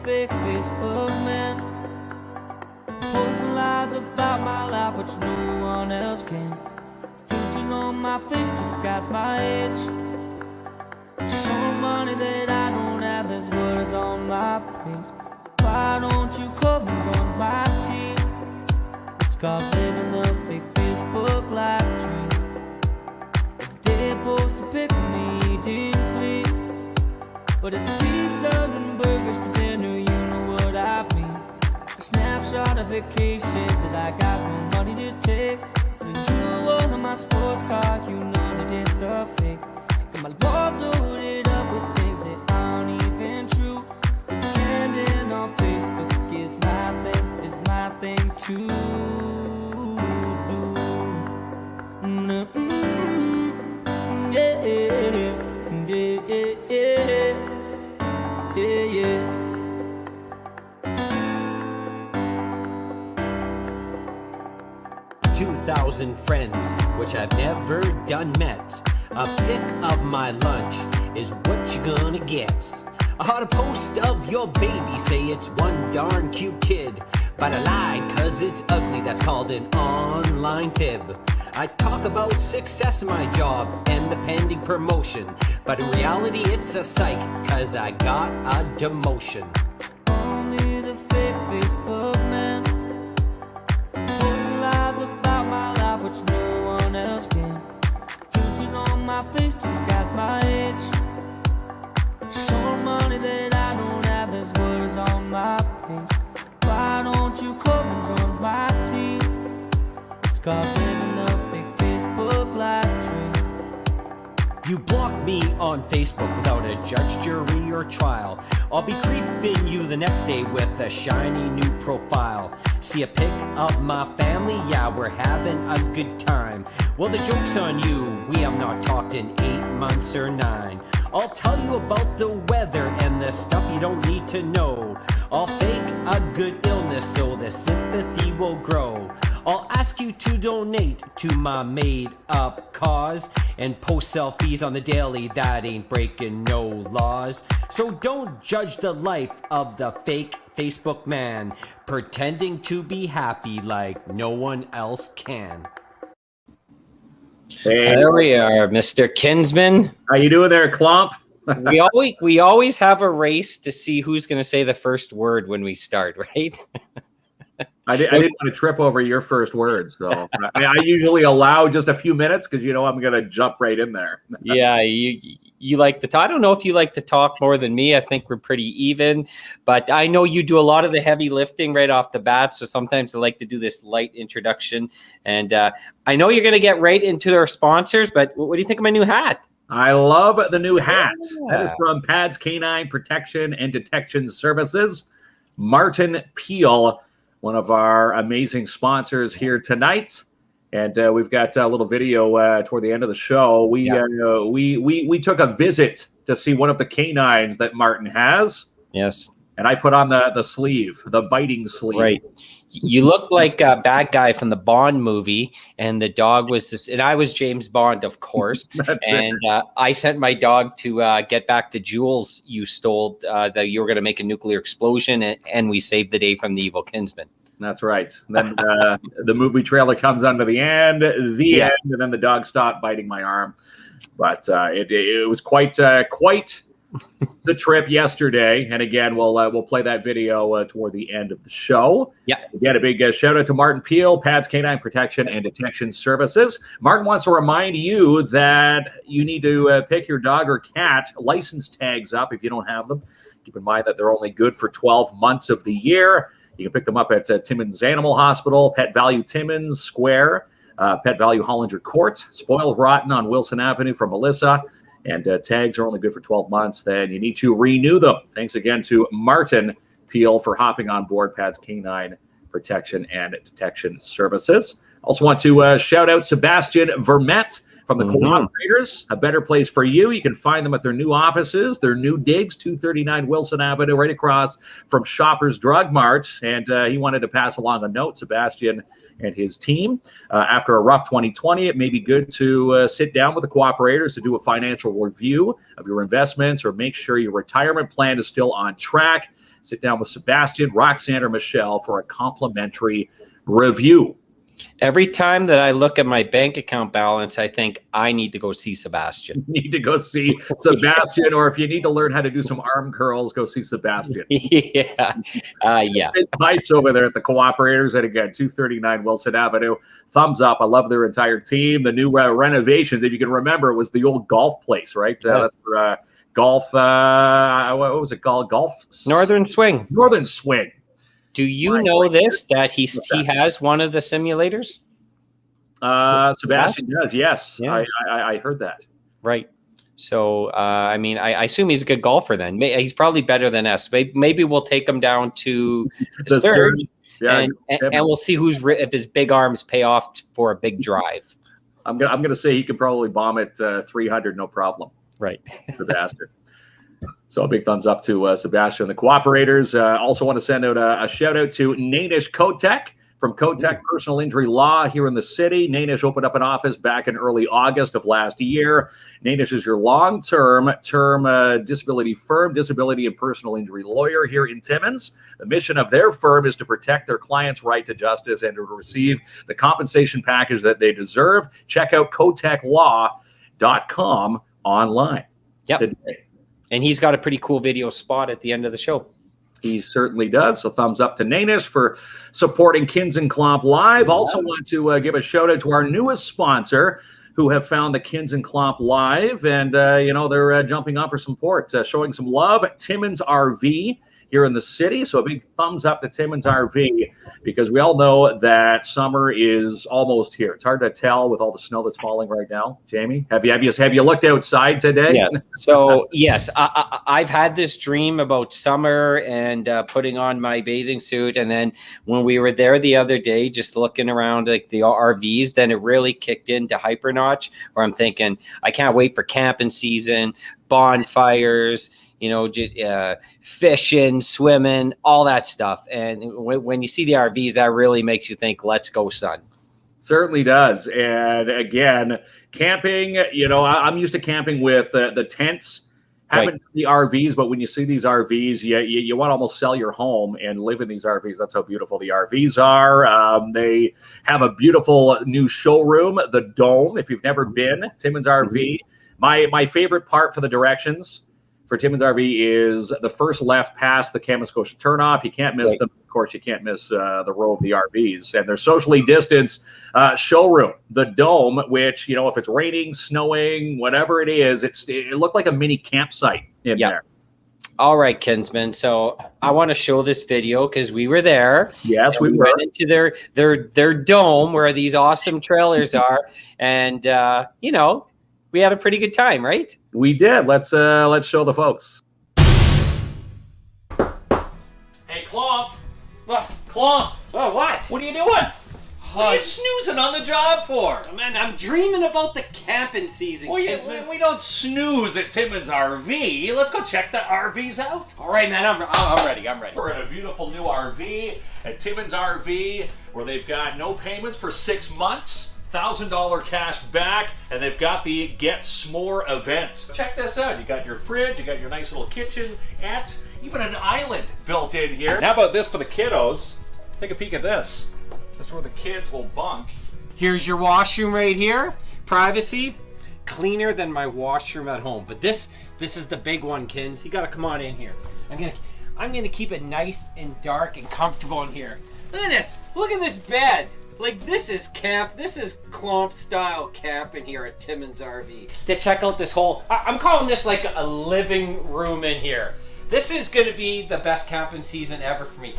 fake Facebook man, posting lies about my life which no one else can. Filters on my face to disguise my age, show money that I don't have as well as on my page. Why don't you come and join my team? It's called living the fake Facebook live dream. If they post a pic of me eating clean, but it's pizza and burgers for dinner, you know what I mean. A snapshot of vacations that I got no money to take. So you own my sports car, you know that it's a fake. Got my love loaded up with things that aren't even true. Pretending on Facebook is my thing too. Yeah, yeah, yeah, yeah, yeah. 2,000 friends, which I've never done met. A pic of my lunch is what you're gonna get. I had a post of your baby, say it's one darn cute kid. But I lied, cause it's ugly, that's called an online fib. I talk about success in my job and the pending promotion, but in reality it's a psych, cause I got a demotion. Only the fake Facebook man, posting lies about my life which no one else can. Filters on my face to disguise my age, show money that I don't have as well as on my page. Why don't you come and join my team? It's called living the fake Facebook live dream. You block me on Facebook without a judge, jury, or trial. I'll be creeping you the next day with a shiny new profile. See a pic of my family? Yeah, we're having a good time. Well, the joke's on you. We have not talked in 8 months or 9. I'll tell you about the weather and the stuff you don't need to know. I'll fake a good illness so the sympathy will grow. I'll ask you to donate to my made-up cause and post selfies on the daily, that ain't breaking no laws. So don't judge the life of the fake Facebook man, pretending to be happy like no one else can. Hey, there we are, Mr. Kinsman. how you doing there, Klomp? we always have a race to see who's going to say the first word when we start, right? I didn't want to trip over your first words, so I usually allow just a few minutes because you know I'm going to jump right in there. Yeah, you like to talk. I don't know if you like to talk more than me. I think we're pretty even, but I know you do a lot of the heavy lifting right off the bat, so sometimes I like to do this light introduction. And I know you're going to get right into our sponsors, but what do you think of my new hat? I love the new hat. Yeah. That is from Pads Canine Protection and Detection Services. Martin Peel, one of our amazing sponsors here tonight. And we've got a little video toward the end of the show. We took a visit to see one of the canines that Martin has. Yes. And I put on the sleeve, the biting sleeve. Right. You look like a bad guy from the Bond movie, and the dog was this, and I was James Bond, of course. And I sent my dog to get back the jewels you stole, that you were going to make a nuclear explosion, and we saved the day from the evil Kinsman. That's right. And then the movie trailer comes under the end, and then the dog stopped biting my arm. But it was quite the trip yesterday. And again, we'll play that video toward the end of the show. Yeah. Again, a big shout out to Martin Peel, Pads Canine Protection and Detection Services. Martin wants to remind you that you need to pick your dog or cat license tags up if you don't have them. Keep in mind that they're only good for 12 months of the year. You can pick them up at Timmins Animal Hospital, Pet Value Timmins Square, Pet Value Hollinger Court, Spoiled Rotten on Wilson Avenue for Melissa. And tags are only good for 12 months. Then you need to renew them. Thanks again to Martin Peel for hopping on board Pads Canine Protection and Detection Services. Also want to shout out Sebastian Vermette from the Cooperators, a better place for you. You can find them at their new offices, their new digs, 239 Wilson Avenue, right across from Shoppers Drug Mart. And he wanted to pass along a note, Sebastian and his team. After a rough 2020, it may be good to sit down with the Cooperators to do a financial review of your investments or make sure your retirement plan is still on track. sit down with Sebastian, Roxanne, or Michelle for a complimentary review. Every time that I look at my bank account balance, I think I need to go see Sebastian. You need to go see Sebastian, or if you need to learn how to do some arm curls, go see Sebastian. Yeah. Pipes over there at the Cooperators, and again, 239 Wilson Avenue. Thumbs up. I love their entire team. The new renovations, if you can remember, it was the old golf place, right? Yes. Golf, what was it called? Golf? Northern Swing. Northern Swing. Do you know this, that he has one of the simulators? Sebastian does, yes. Yeah. I heard that. Right. So, I mean, I assume he's a good golfer then. He's probably better than us. Maybe we'll take him down to the Surge, and we'll see if his big arms pay off for a big drive. I'm gonna say he can probably bomb it 300, no problem. Right. Sebastian. So a big thumbs up to Sebastian and the Cooperators. Also want to send out a shout out to Nanish Kotek from Kotek Personal Injury Law here in the city. Nanish opened up an office back in early August of last year. Nanish is your long-term disability firm, disability and personal injury lawyer here in Timmins. The mission of their firm is to protect their clients' right to justice and to receive the compensation package that they deserve. Check out koteklaw.com online today. And he's got a pretty cool video spot at the end of the show. He certainly does. So thumbs up to Nanish for supporting KINZ and KLOMP Live. Also want to give a shout out to our newest sponsor who have found the KINZ and KLOMP Live. And, they're jumping on for support, showing some love. Timmins RV here in the city. So a big thumbs up to Timmins RV, because we all know that summer is almost here. It's hard to tell with all the snow that's falling right now. Jamie, have you looked outside today? Yes. So yes, I've had this dream about summer and putting on my bathing suit. And then when we were there the other day, just looking around like the RVs, then it really kicked into hyper notch where I'm thinking, I can't wait for camping season, bonfires, fishing, swimming, all that stuff. And when you see the RVs, that really makes you think, let's go, son. Certainly does. And again, camping, I'm used to camping with the tents, having the RVs, but when you see these RVs, you want to almost sell your home and live in these RVs. That's how beautiful the RVs are. They have a beautiful new showroom, the Dome. If you've never been, Timmins RV. My favorite part for the directions for Timmins RV is the first left past the Kamoskosia turnoff. You can't miss them. Of course, you can't miss the row of the RVs. And their socially distanced showroom, the Dome, which, if it's raining, snowing, whatever it is, it looked like a mini campsite in there. All right, Kinsman. So I want to show this video because we were there. Yes, we went into their dome where these awesome trailers are. And, we had a pretty good time, right? We did. Let's show the folks. Hey, KLOMP. KLOMP. Oh, what? What are you doing? What are you snoozing on the job for? Man, I'm dreaming about the camping season, Kinsman. We don't snooze at Timmins RV. Let's go check the RVs out. All right, man. I'm ready. We're in a beautiful new RV at Timmins RV where they've got no payments for 6 months. $1,000 cash back, and they've got the Get S'more event. Check this out. You got your fridge, you got your nice little kitchen, and even an island built in here. How about this for the kiddos? Take a peek at this. This is where the kids will bunk. Here's your washroom right here. Privacy, cleaner than my washroom at home. But this is the big one, Kins. You gotta come on in here. I'm gonna keep it nice and dark and comfortable in here. Look at this. Look at this bed. Like, this is camp. This is KLOMP style camping here at Timmins RV. To check out this whole, I'm calling this like a living room in here. This is going to be the best camping season ever for me.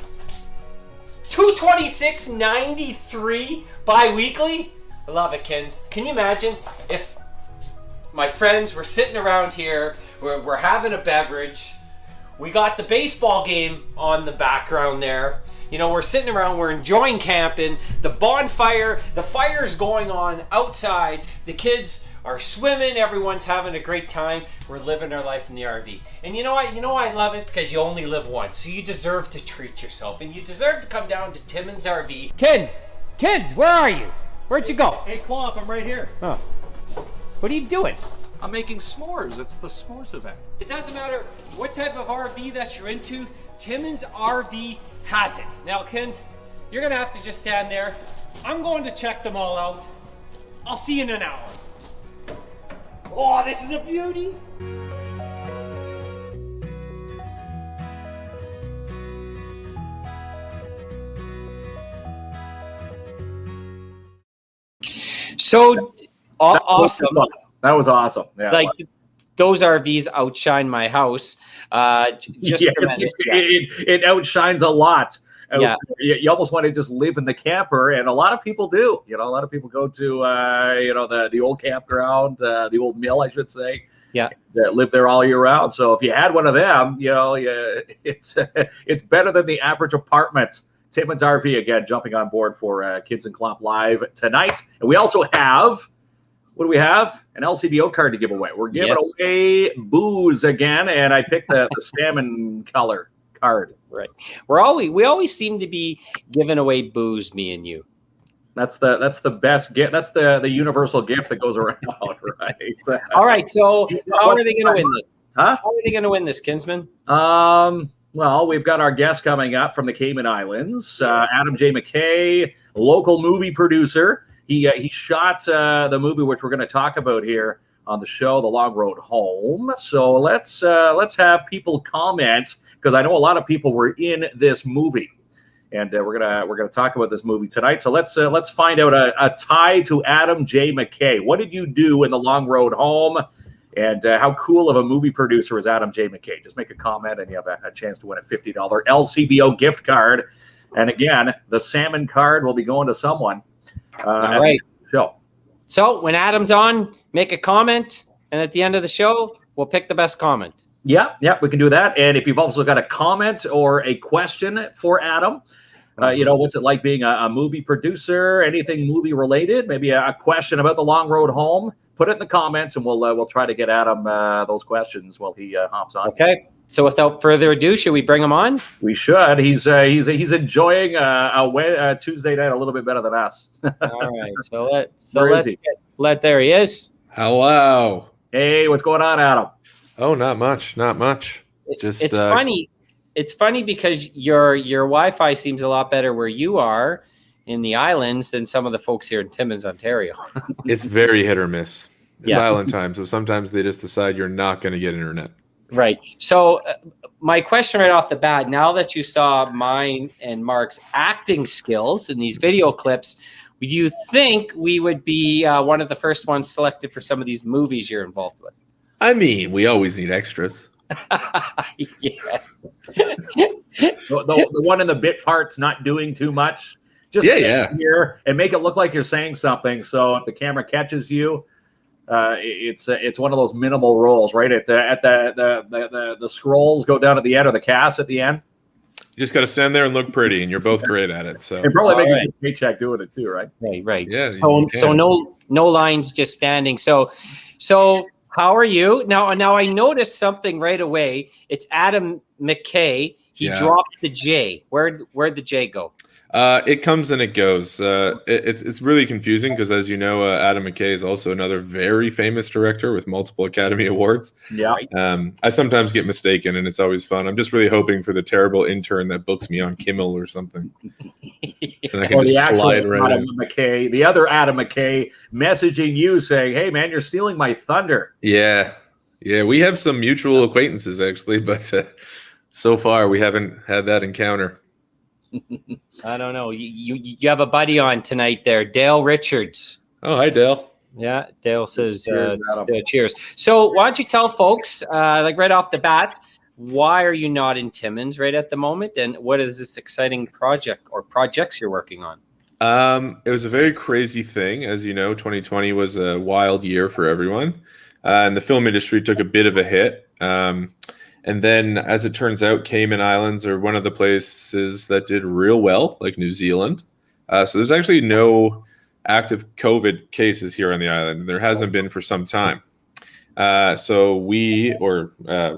$226.93 bi-weekly. I love it, Kins. Can you imagine if my friends were sitting around here, we're having a beverage, we got the baseball game on the background there. We're sitting around, we're enjoying camping, the bonfire, the fire's going on outside, the kids are swimming, everyone's having a great time. We're living our life in the RV. And you know what? I love it because you only live once, so you deserve to treat yourself, and you deserve to come down to Timmins RV. Kins, where are you? Where'd you go? Hey, KLOMP, I'm right here. Oh. What are you doing? I'm making s'mores. It's the s'mores event. It doesn't matter what type of RV that you're into, Timmins RV has it. Now, Kins, you're gonna have to just stand there. I'm going to check them all out. I'll see you in an hour. Oh, this is a beauty. So awesome. That was awesome. Yeah, like those RVs outshine my house. Just it outshines a lot. Yeah. You almost want to just live in the camper, and a lot of people do. A lot of people go to the old campground, the old mill, I should say. Yeah, that live there all year round. So if you had one of them, it's better than the average apartment. Timmins RV again jumping on board for KINZ and KLOMP live tonight, and we also have. What do we have? An LCBO card to give away. We're giving away booze again, and I picked the salmon color card. Right. We always seem to be giving away booze, me and you. That's the best gift. That's the universal gift that goes around, right? All right. So how are they going to win this? Huh? How are they going to win this, Kinsman? Well, we've got our guest coming up from the Cayman Islands, Adam J McKay, local movie producer. He shot the movie which we're going to talk about here on the show, The Long Road Home. So let's have people comment, because I know a lot of people were in this movie, and we're gonna talk about this movie tonight. So let's find out a tie to Adam J McKay. What did you do in The Long Road Home? And how cool of a movie producer is Adam J McKay? Just make a comment, and you have a chance to win a $50 LCBO gift card. And again, the salmon card will be going to someone. All right. Show. So when Adam's on, make a comment, and at the end of the show, we'll pick the best comment. Yeah, we can do that. And if you've also got a comment or a question for Adam, what's it like being a movie producer? Anything movie related? Maybe a question about The Long Road Home? Put it in the comments, and we'll try to get Adam those questions while he hops on. Okay. So without further ado, should we bring him on? We should. He's enjoying a Tuesday night a little bit better than us. All right. There he is. Hello. Hey, what's going on, Adam? Oh, not much. It's funny. It's funny because your Wi-Fi seems a lot better where you are in the islands than some of the folks here in Timmins, Ontario. It's very hit or miss. It's Yeah. island time, so sometimes they just decide you're not going to get internet. Right. So my question right off the bat, now that you saw mine and Mark's acting skills in these video clips, would you think we would be one of the first ones selected for some of these movies you're involved with? I mean, we always need extras. Yes. The one in the bit part's not doing too much. Just stand here and make it look like you're saying something. So if the camera catches you, it's one of those minimal roles, right? At the scrolls go down at the end, or the cast at the end. You just got to stand there and look pretty, and you're both great at it. So and probably make a good paycheck doing it too, right? Right. Yeah. So no lines, just standing. So how are you now? I noticed something right away. It's Adam McKay. He dropped the J. Where'd the J go? It comes and it goes. It's really confusing because, as you know, Adam McKay is also another very famous director with multiple Academy Awards. Yeah. I sometimes get mistaken, and it's always fun. I'm just really hoping for the terrible intern that books me on Kimmel or something. And I can just slide right Adam McKay, the other Adam McKay, messaging you saying, "Hey, man, you're stealing my thunder." Yeah. We have some mutual acquaintances actually, but so far we haven't had that encounter. I don't know. You have a buddy on tonight there, Dale Richards. Oh, hi, Dale. Yeah, Dale says cheers. So why don't you tell folks, like right off the bat, why are you not in Timmins right at the moment, and what is this exciting project or projects you're working on? It was a very crazy thing. As you know, 2020 was a wild year for everyone, and the film industry took a bit of a hit. And then, as it turns out, Cayman Islands are one of the places that did real well, like New Zealand. So there's actually no active COVID cases here on the island. There hasn't been for some time. So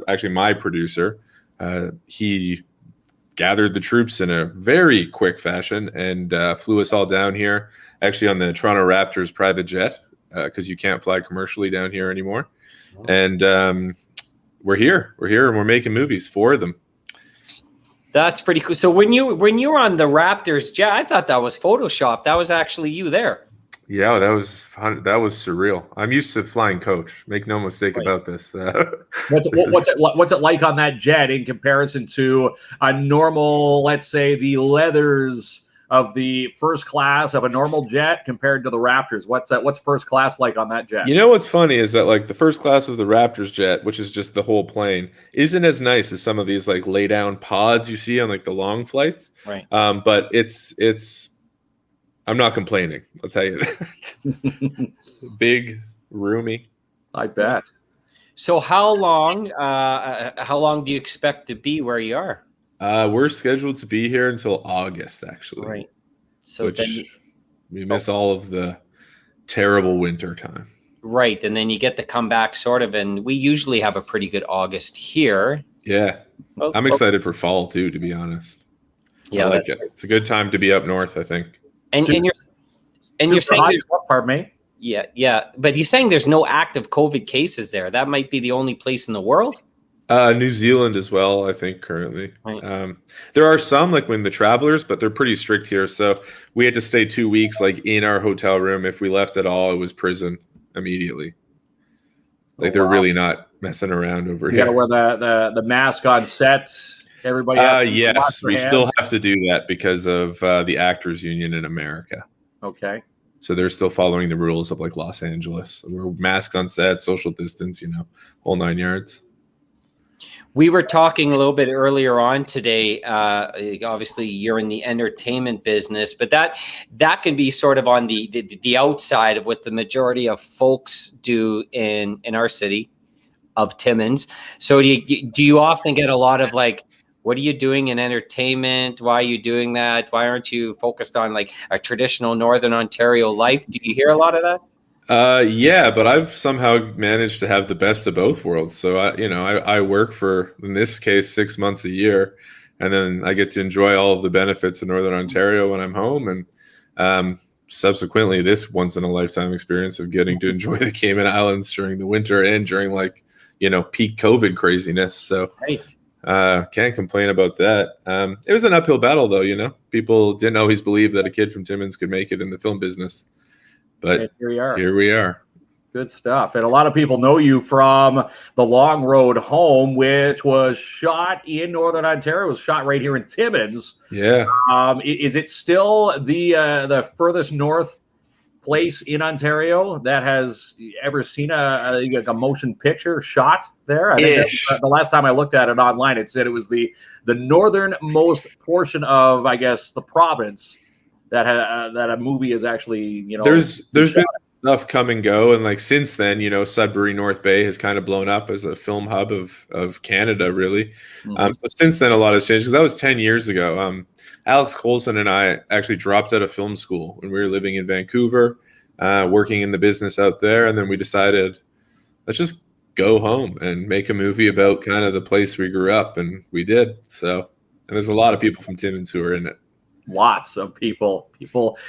actually my producer, he gathered the troops in a very quick fashion and flew us all down here, actually on the Toronto Raptors private jet, because you can't fly commercially down here anymore. and we're here, and we're making movies, 4 of them. That's pretty cool. So when you were on the Raptors jet, I thought that was Photoshop. That was actually you there. Yeah, that was surreal. I'm used to flying coach. Make no mistake about this. What's it like on that jet in comparison to a normal, let's say, the leathers of the first class of a normal jet compared to the Raptors? What's first class like on that jet? You know what's funny is that like the first class of the Raptors jet, which is just the whole plane, isn't as nice as some of these like lay down pods you see on like the long flights. Right. But it's I'm not complaining. I'll tell you that. Big, roomy. I bet. So how long do you expect to be where you are? We're scheduled to be here until August, actually. Right. So then we miss all of the terrible winter time. Right. And then you get to come back sort of, and we usually have a pretty good August here. Yeah. I'm excited for fall too, to be honest. Yeah. I like it. It's a good time to be up north, I think. And you're saying pardon me? Yeah. But you're saying there's no active COVID cases there. That might be the only place in the world. New Zealand as well, I think, currently. Right. There are some, like when the travelers, but they're pretty strict here. So we had to stay 2 weeks, like in our hotel room. If we left at all, it was prison immediately. Like they're really not messing around over here. You gotta wear the mask on set. Everybody. Yes, we still have to do that because of the Actors Union in America. Okay. So they're still following the rules of like Los Angeles. We're masked on set, social distance, whole 9 yards. We were talking a little bit earlier on today. Obviously, you're in the entertainment business, but that can be sort of on the outside of what the majority of folks do in our city of Timmins. So do you often get a lot of like, what are you doing in entertainment? Why are you doing that? Why aren't you focused on like a traditional Northern Ontario life? Do you hear a lot of that? Yeah, but I've somehow managed to have the best of both worlds. So I work for, in this case, 6 months a year, and then I get to enjoy all of the benefits of Northern Ontario when I'm home, and subsequently this once in a lifetime experience of getting to enjoy the Cayman Islands during the winter and during peak COVID craziness. So can't complain about that. It was an uphill battle though. People didn't always believe that a kid from Timmins could make it in the film business. But here we are. Good stuff. And a lot of people know you from The Long Road Home, which was shot in Northern Ontario. It was shot right here in Timmins. Yeah. Is it still the furthest north place in Ontario that has ever seen a motion picture shot there? I think the last time I looked at it online, it said it was the northernmost portion of, I guess, the province that a movie is actually, there's been stuff come and go, and like since then, Sudbury North Bay has kind of blown up as a film hub of Canada, really. But since then, a lot has changed, because that was 10 years ago. Alex Colson and I actually dropped out of film school when we were living in Vancouver, working in the business out there, and then we decided, let's just go home and make a movie about kind of the place we grew up, and we did. So, and there's a lot of people from Timmins who are in it. Lots of people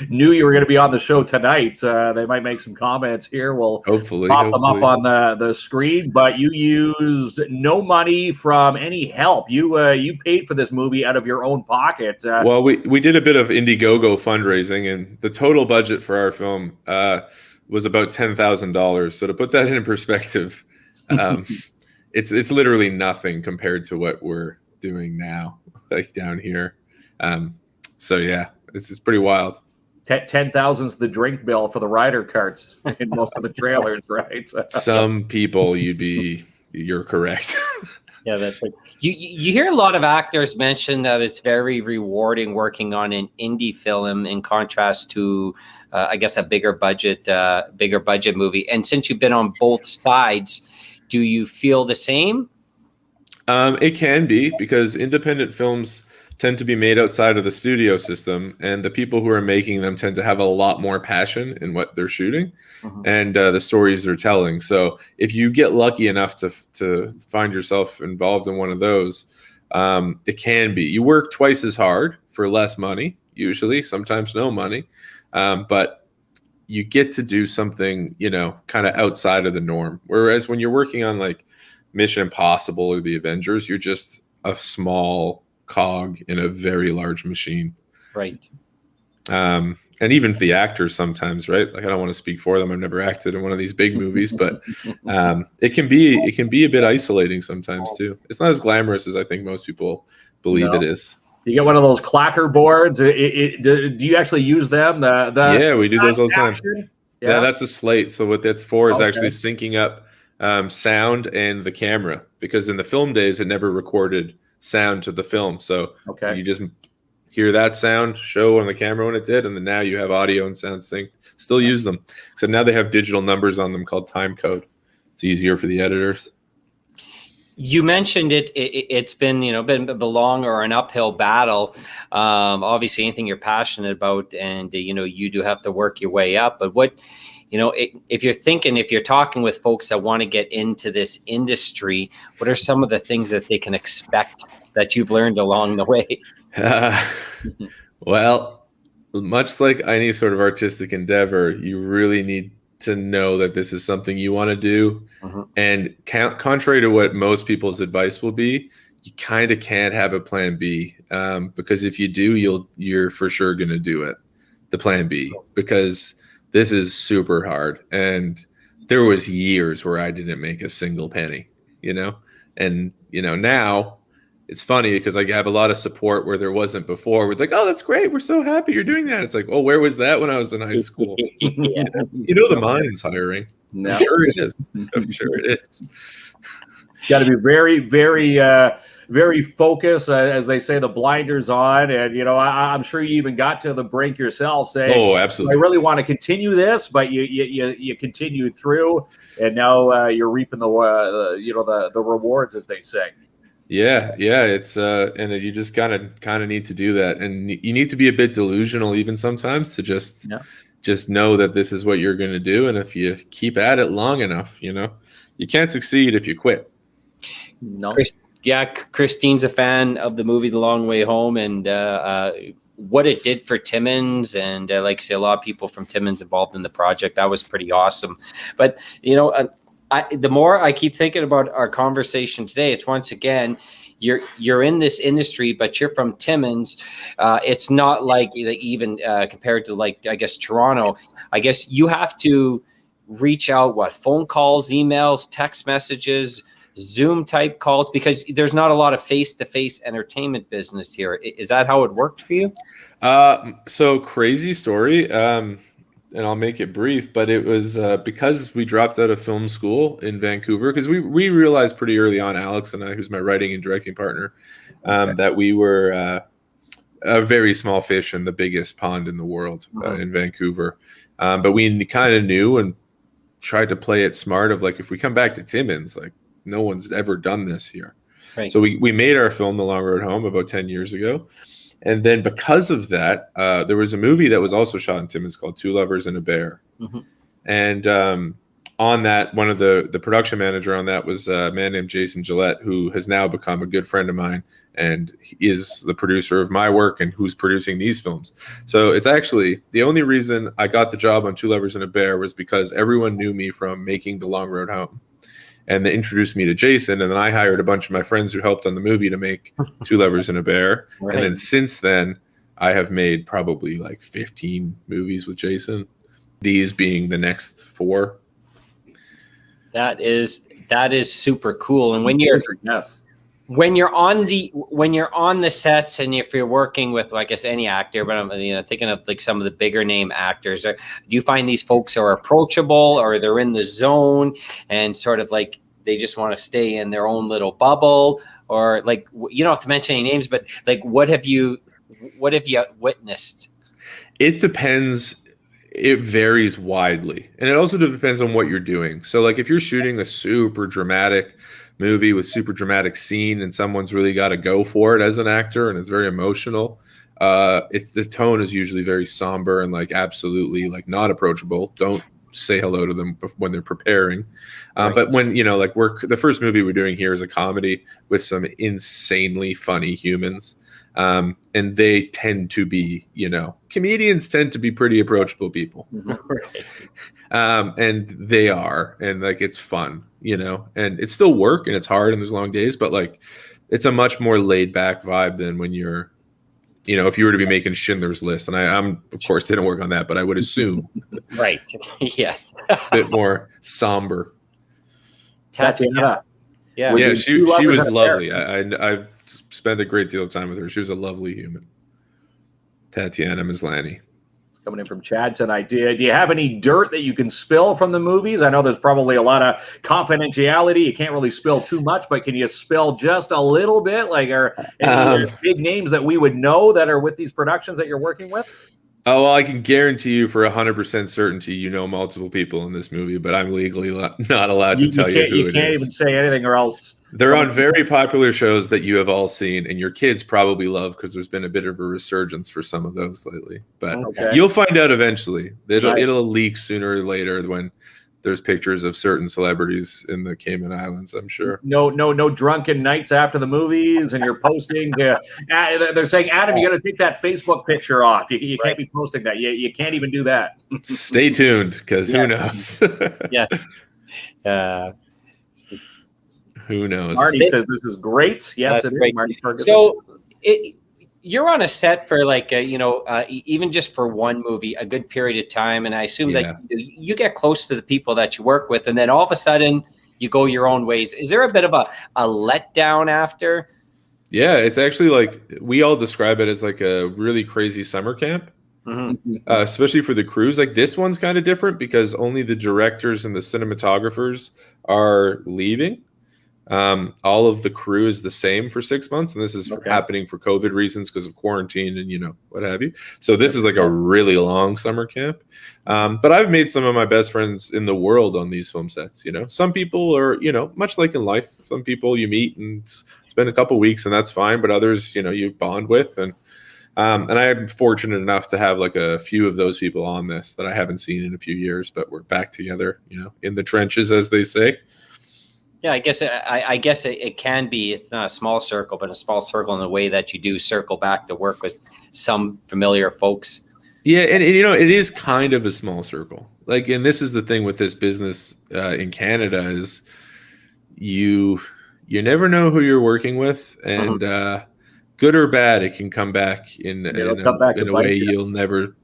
knew you were going to be on the show tonight. They might make some comments here. We'll hopefully pop them up on the screen. But you used no money from any help. You paid for this movie out of your own pocket. Well, we did a bit of Indiegogo fundraising, and the total budget for our film was about $10,000. So to put that in perspective, it's literally nothing compared to what we're doing now, like down here. So yeah, it's pretty wild. 10,000's the drink bill for the rider carts in most of the trailers, right? Some people, you're correct. Yeah, that's right. You hear a lot of actors mention that it's very rewarding working on an indie film in contrast to, I guess, a bigger budget movie. And since you've been on both sides, do you feel the same? It can be, because independent films tend to be made outside of the studio system, and the people who are making them tend to have a lot more passion in what they're shooting and the stories they're telling. So if you get lucky enough to find yourself involved in one of those, it can be. You work twice as hard for less money, usually, sometimes no money. But you get to do something, kind of outside of the norm. Whereas when you're working on like Mission Impossible or the Avengers, you're just a small cog in a very large machine. Right. And even the actors sometimes, right? Like, I don't want to speak for them. I've never acted in one of these big movies, but it can be a bit isolating sometimes too. It's not as glamorous as I think most people believe it is. You get one of those clacker boards. Do you actually use them? Yeah, we do those all the time. Yeah, that's a slate. So what that's for is actually syncing up sound and the camera, because in the film days it never recorded sound to the film. So you just hear that sound show on the camera when it did, and then now you have audio and sound synced. Still use them, except now they have digital numbers on them called time code. It's easier for the editors. You mentioned it's been been a long or an uphill battle. Obviously, anything you're passionate about, and you do have to work your way up. But what if you're talking with folks that want to get into this industry, what are some of the things that they can expect that you've learned along the way? Well, much like any sort of artistic endeavor, you really need to know that this is something you want to do. And contrary to what most people's advice will be, you kind of can't have a plan B, because if you do, you're for sure going to do it, the plan B, because this is super hard. And there was years where I didn't make a single penny, and now it's funny because I have a lot of support where there wasn't before. It's like, oh, that's great. We're so happy you're doing that. It's like, oh, where was that when I was in high school? The mine's hiring. No. I'm sure it is. I'm sure it is. Got to be very, very, very focused, as they say, the blinders on. And, I'm sure you even got to the brink yourself saying, oh, absolutely. I really want to continue this, but you continued through, and now you're reaping the rewards, as they say. Yeah. It's and you just kind of need to do that, and you need to be a bit delusional even sometimes to just know that this is what you're going to do, and if you keep at it long enough, you can't succeed if you quit. No. Christine's a fan of the movie The Long Way Home, and what it did for Timmins, and like I say, a lot of people from Timmins involved in the project. That was pretty awesome. But the more I keep thinking about our conversation today, it's once again, you're in this industry, but you're from Timmins. It's not like even compared to, like, I guess, Toronto. I guess you have to reach out, phone calls, emails, text messages, Zoom type calls, because there's not a lot of face-to-face entertainment business here. Is that how it worked for you? So crazy story. And I'll make it brief, but it was because we dropped out of film school in Vancouver, because we realized pretty early on, Alex and I, who's my writing and directing partner, that we were a very small fish in the biggest pond in the world in Vancouver. But we kind of knew and tried to play it smart of, like, if we come back to Timmins, like, no one's ever done this here. Right. So we made our film The Long Road Home about 10 years ago. And then because of that, there was a movie that was also shot in Timmins called Two Lovers and a Bear. And on that, one of the production manager on that was a man named Jason Gillette, who has now become a good friend of mine and is the producer of my work and who's producing these films. So it's actually the only reason I got the job on Two Lovers and a Bear was because everyone knew me from making The Long Road Home. And they introduced me to Jason, and then I hired a bunch of my friends who helped on the movie to make Two Lovers and a Bear. Right. And then since then, I have made probably like 15 movies with Jason, these being the next 4. That is super cool. And when you're on the sets, and if you're working with, I guess, any actor, but I'm thinking of like some of the bigger name actors, do you find these folks are approachable, or they're in the zone and sort of like they just want to stay in their own little bubble, or like, you don't have to mention any names, but like, what have you witnessed? It depends. It varies widely, and it also depends on what you're doing. So like, if you're shooting a super dramatic movie with super dramatic scene and someone's really got to go for it as an actor and it's very emotional, the tone is usually very somber and like absolutely like not approachable. Don't say hello to them when they're preparing. But when, like the first movie we're doing here is a comedy with some insanely funny humans. And they tend to be, comedians tend to be pretty approachable people. And they are, and like, it's fun, and it's still work and it's hard and there's long days, but like, it's a much more laid back vibe than when you're, if you were to be making Schindler's List, and I'm of course didn't work on that, but I would assume Right. Yes. a bit more somber. Tatiana. Yeah. Yeah, she was lovely. I've spent a great deal of time with her. She was a lovely human. Tatiana Maslany. Coming in from Chad tonight. Do you have any dirt that you can spill from the movies? I know there's probably a lot of confidentiality. You can't really spill too much, but can you spill just a little bit? Like, are any big names that we would know that are with these productions that you're working with? Oh, well, I can guarantee you for 100% certainty, multiple people in this movie, but I'm legally not allowed to tell you who it is. You can't even say anything, or else they're on very popular shows that you have all seen, and your kids probably love, because there's been a bit of a resurgence for some of those lately. But you'll find out eventually. It'll leak sooner or later when there's pictures of certain celebrities in the Cayman Islands, I'm sure. No drunken nights after the movies, and you're posting. They're saying, Adam, you got to take that Facebook picture off. You can't be posting that. You can't even do that. Stay tuned, because who knows? Yes. Who knows? Marty says this is great. Yes, it is. Marty Ferguson. So you're on a set for like, even just for one movie, a good period of time. And I assume that you get close to the people that you work with, and then all of a sudden you go your own ways. Is there a bit of a letdown after? Yeah, it's actually like, we all describe it as like a really crazy summer camp. Especially for the crews. Like, this one's kind of different because only the directors and the cinematographers are leaving. All of the crew is the same for 6 months, and this is happening for COVID reasons, because of quarantine and what have you. So this is like a really long summer camp. But I've made some of my best friends in the world on these film sets. Some people are, much like in life, some people you meet and spend a couple weeks and that's fine, but others, you bond with. And I'm fortunate enough to have like a few of those people on this that I haven't seen in a few years, but we're back together, in the trenches, as they say. Yeah, I guess it can be. It's not a small circle, but a small circle in the way that you do circle back to work with some familiar folks. Yeah, and it is kind of a small circle. Like, and this is the thing with this business in Canada is you never know who you're working with, and good or bad, it can come back in a way you'll never,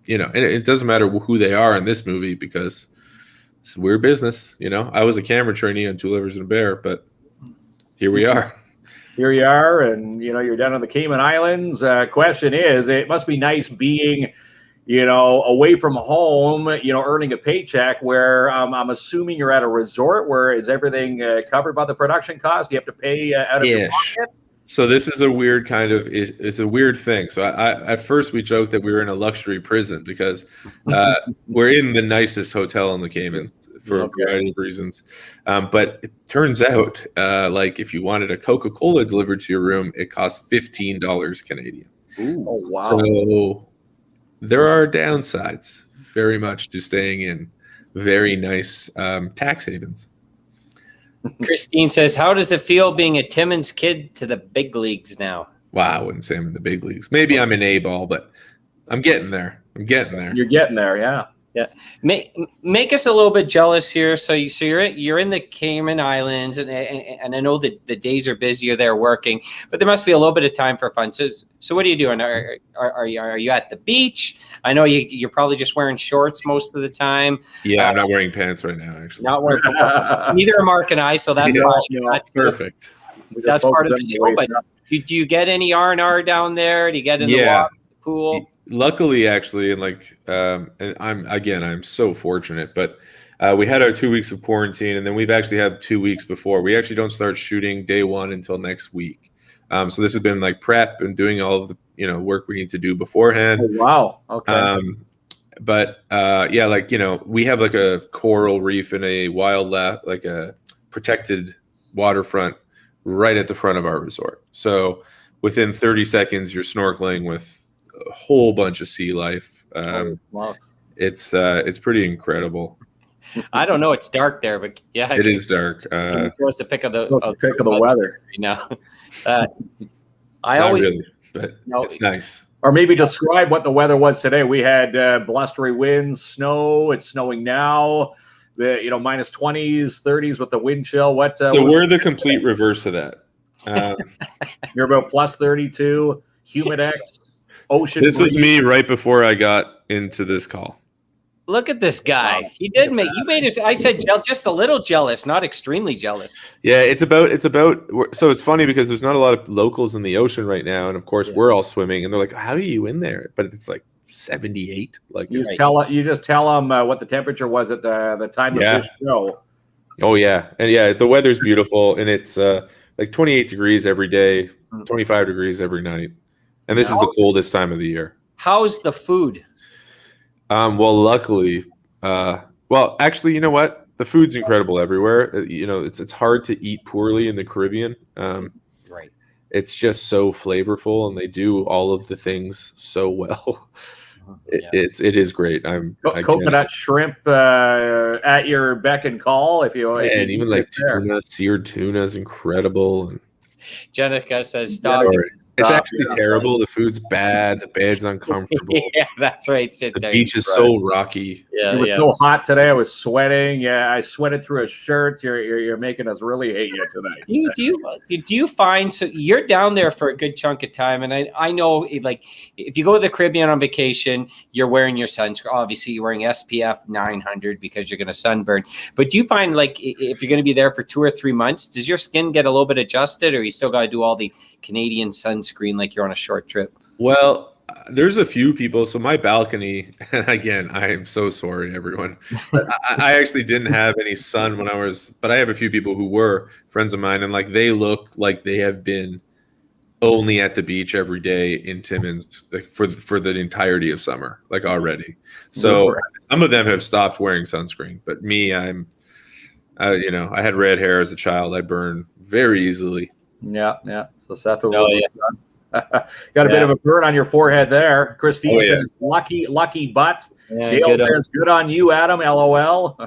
and it doesn't matter who they are in this movie, because it's weird business. I was a camera trainee on Two Livers and a Bear, but here we are. Here you are, and you're down on the Cayman Islands. Question is, it must be nice being, away from home, earning a paycheck, where I'm assuming you're at a resort. Where is everything covered by the production cost? Do you have to pay out of your pocket? So this is a weird it's a weird thing. So at first we joked that we were in a luxury prison, because we're in the nicest hotel in the Caymans for a variety of reasons. But it turns out, like, if you wanted a Coca-Cola delivered to your room, it costs $15 Canadian. Ooh, oh, wow. So there are downsides very much to staying in very nice tax havens. Christine says, how does it feel being a Timmins kid to the big leagues now? Wow, I wouldn't say I'm in the big leagues. Maybe I'm in A-ball, but I'm getting there. You're getting there, yeah. Yeah, make us a little bit jealous here. So you're in the Cayman Islands, and I know that the days are busy. You're there working, but there must be a little bit of time for fun. So what are you doing? Are you at the beach? I know you're probably just wearing shorts most of the time. Yeah, I'm not wearing pants right now. Actually, not wearing. Neither are Mark and I, so that's fine. That's perfect. That's part of the show. But do you get any R&R down there? Do you get in the water, pool? Luckily, actually, and like, and I'm so fortunate, but we had our 2 weeks of quarantine, and then we've actually had 2 weeks before. We actually don't start shooting day one until next week. So this has been like prep and doing all of the work we need to do beforehand. Oh, wow. Okay. But we have like a coral reef in a like a protected waterfront right at the front of our resort. So within 30 seconds, you're snorkeling with a whole bunch of sea life. It's pretty incredible. I don't know. It's dark there, but yeah, It is dark. Can you throw us a pic of the weather. right now? I Not always really, but it's nice. Or maybe describe what the weather was today. We had blustery winds, snow. It's snowing now. Minus 20s, 30s with the wind chill. So we're the complete reverse of that. You're about plus 32, humidex, ocean. This was me right before I got into this call. Look at this guy. He did make you made us. I said just a little jealous, not extremely jealous. Yeah, it's about. So it's funny because there's not a lot of locals in the ocean right now, and of course we're all swimming, and they're like, "How are you in there?" But it's like 78. Like you just tell them what the temperature was at the time of this show. Oh yeah, and the weather's beautiful, and it's like 28 degrees every day, 25 degrees every night, and this is the coldest time of the year. How's the food? Well, luckily, actually, you know what? The food's incredible everywhere. It's hard to eat poorly in the Caribbean. Right. It's just so flavorful, and they do all of the things so well. It is great. Coconut shrimp at your beck and call and even like tuna, seared tuna is incredible. And Jenica says stop. It's actually terrible. The food's bad. The bed's uncomfortable. Yeah, that's right. It's just the beach is so rocky. Yeah, it was so hot today. I was sweating. Yeah, I sweated through a shirt. You're making us really hate you tonight. Do you find so you're down there for a good chunk of time, and I know like if you go to the Caribbean on vacation, you're wearing your sunscreen. Obviously, you're wearing SPF 900 because you're going to sunburn. But do you find like if you're going to be there for 2 or 3 months, does your skin get a little bit adjusted, or you still got to do all the Canadian sunscreen like you're on a short trip? Well, there's a few people. So my balcony, and again, I am so sorry, everyone. I actually didn't have any sun but I have a few people who were friends of mine, and like they look like they have been only at the beach every day in Timmins like, for the entirety of summer, like already. So some of them have stopped wearing sunscreen, but me, I had red hair as a child. I burn very easily. Yeah. Susceptible. Got a bit of a burn on your forehead there. Christine says, lucky butt. Yeah, Dale says, good on you, Adam. LOL.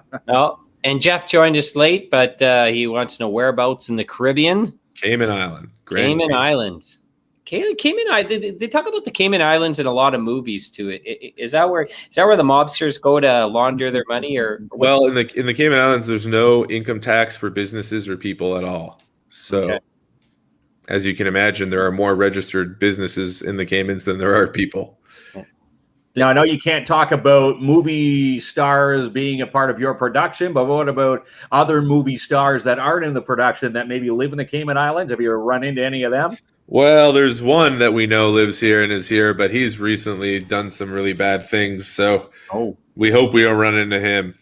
And Jeff joined us late, but he wants to know whereabouts in the Caribbean. Cayman Island. Cayman Islands. Cayman Islands. They talk about the Cayman Islands in a lot of movies too. Is that where the mobsters go to launder their money, or well, in the Cayman Islands, there's no income tax for businesses or people at all. So, as you can imagine, there are more registered businesses in the Caymans than there are people. Now, I know you can't talk about movie stars being a part of your production, but what about other movie stars that aren't in the production that maybe live in the Cayman Islands? Have you run into any of them? Well, there's one that we know lives here and is here, but he's recently done some really bad things. So we hope we don't run into him.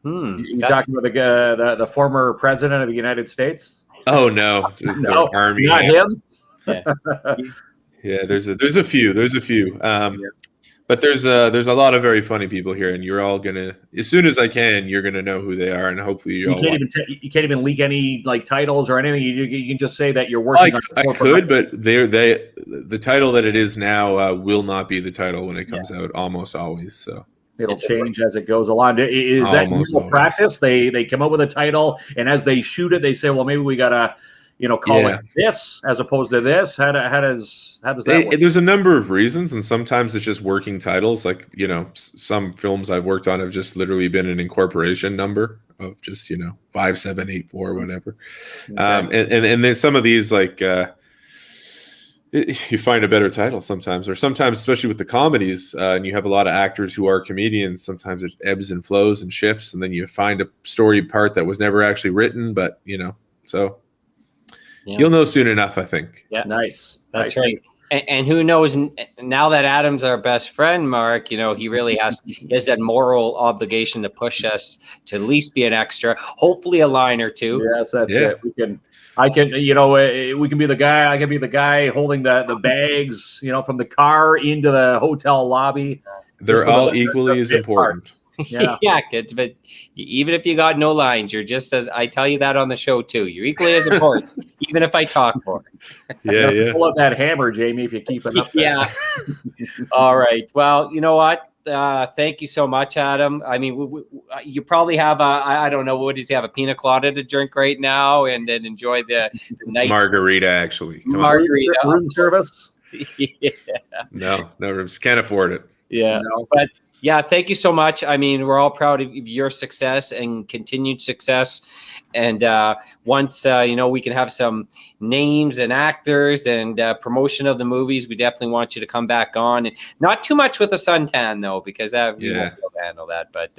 You're talking about the former president of the United States? Oh, no. Just the army. Not him? Yeah, there's a few. But there's a lot of very funny people here, and you're all gonna, as soon as I can, you're gonna know who they are, and hopefully you can't even leak any like titles or anything. You can just say that you're working on. I could, but the title that it is now will not be the title when it comes out, almost always. So it'll change as it goes along. Is that usual practice? They come up with a title, and as they shoot it, they say, well, maybe we gotta call it this as opposed to this. How does that work? There's a number of reasons, and sometimes it's just working titles. Like, some films I've worked on have just literally been an incorporation number of just, 5784, whatever. Okay. And then some of these, like, you find a better title sometimes, or sometimes, especially with the comedies, and you have a lot of actors who are comedians, sometimes it ebbs and flows and shifts, and then you find a story part that was never actually written, but, so... Yeah. You'll know soon enough, I think. Yeah, nice. That's right. And who knows? Now that Adam's our best friend, Mark, he really has that moral obligation to push us to at least be an extra, hopefully a line or two. Yes, that's it. We can be the guy. I can be the guy holding the bags, from the car into the hotel lobby. They're all equally as important. Yeah. Yeah, kids, but even if you got no lines, you're just as I tell you that on the show too. You're equally as important, even if I talk more. Yeah. Pull up that hammer, Jamie, if you keep it up. Yeah. All right. Well, you know what? thank you so much, Adam. I mean, you probably have I don't know, what does he have, a pina colada to drink right now and then enjoy the night. Margarita, actually. Come Margarita. Room service? Yeah. No rooms. Can't afford it. Yeah. No. But yeah, thank you so much. I mean, we're all proud of your success and continued success. And once, we can have some names and actors and promotion of the movies, we definitely want you to come back on. And not too much with the suntan, though, because we won't be able to handle that. But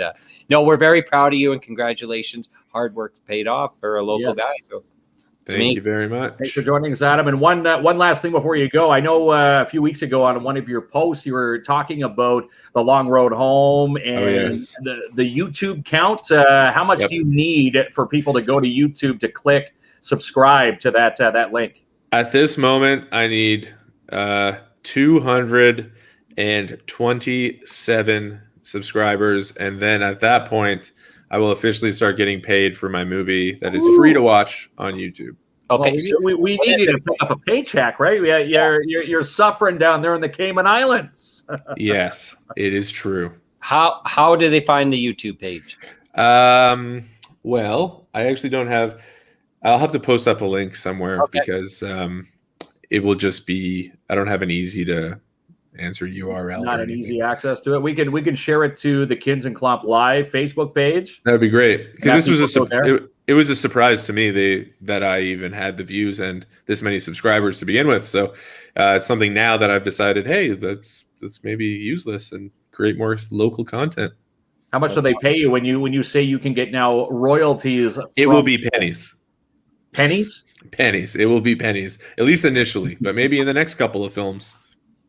no, we're very proud of you and congratulations. Hard work paid off for a local guy. So Thank you very much. Thanks for joining us, Adam. And one last thing before you go. I know a few weeks ago on one of your posts, you were talking about the long road home and the YouTube count. How much do you need for people to go to YouTube to click subscribe to that link? At this moment, I need 227 subscribers. And then at that point, I will officially start getting paid for my movie that is free to watch on YouTube. Okay, well, so we need you to pick up a paycheck, right? You're suffering down there in the Cayman Islands. Yes, it is true. How do they find the YouTube page? Well, I actually don't have. I'll have to post up a link somewhere because it will just be. I don't have an easy to answer URL. Not an easy access to it. We can share it to the KINZ and KLOMP live Facebook page. That would be great because this was it was a surprise to me that I even had the views and this many subscribers to begin with. So it's something now that I've decided, hey, let's maybe use this and create more local content. How much do they pay you when you say you can get now royalties? It will be pennies. Pennies? Pennies. It will be pennies, at least initially, but maybe in the next couple of films.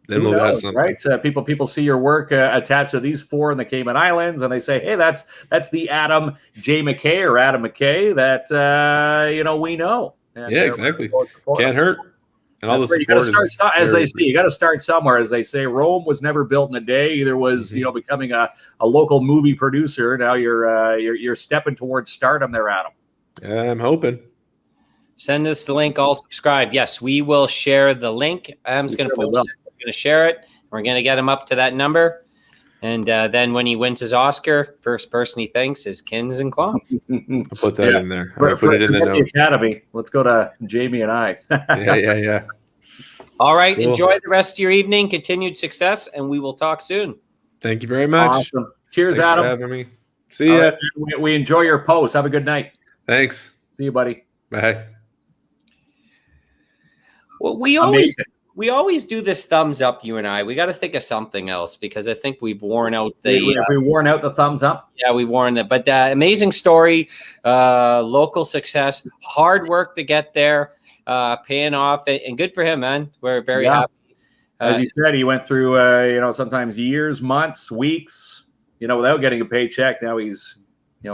Then we'll have something. Right? People see your work attached to these 4 in the Cayman Islands, and they say, "Hey, that's the Adam J McKay or Adam McKay that we know." And, exactly. Can't hurt. And all the support you got to start, as they say, you got to start somewhere. As they say, Rome was never built in a day. Either was becoming a local movie producer. Now you're stepping towards stardom there, Adam. I'm hoping. Send us the link. I'll subscribe. Yes, we will share the link. Adam's going to post it. We're going to share it. We're going to get him up to that number. And then when he wins his Oscar, first person he thanks is KINZ and KLOMP. I'll put that in there. I'll put it in the notes. Academy. Let's go to Jamie and I. Yeah. All right. Cool. Enjoy the rest of your evening. Continued success, and we will talk soon. Thank you very much. Awesome. Cheers, Thanks Adam. for having me. See ya. Right. We enjoy your post. Have a good night. Thanks. See you, buddy. Bye. Well, we always do this thumbs up, you and I. We got to think of something else because I think we've worn out we worn out the thumbs up. Yeah, we worn it. But amazing story, local success, hard work to get there, paying off, and good for him, man. We're very happy. As he said, he went through sometimes years, months, weeks, without getting a paycheck. Now he's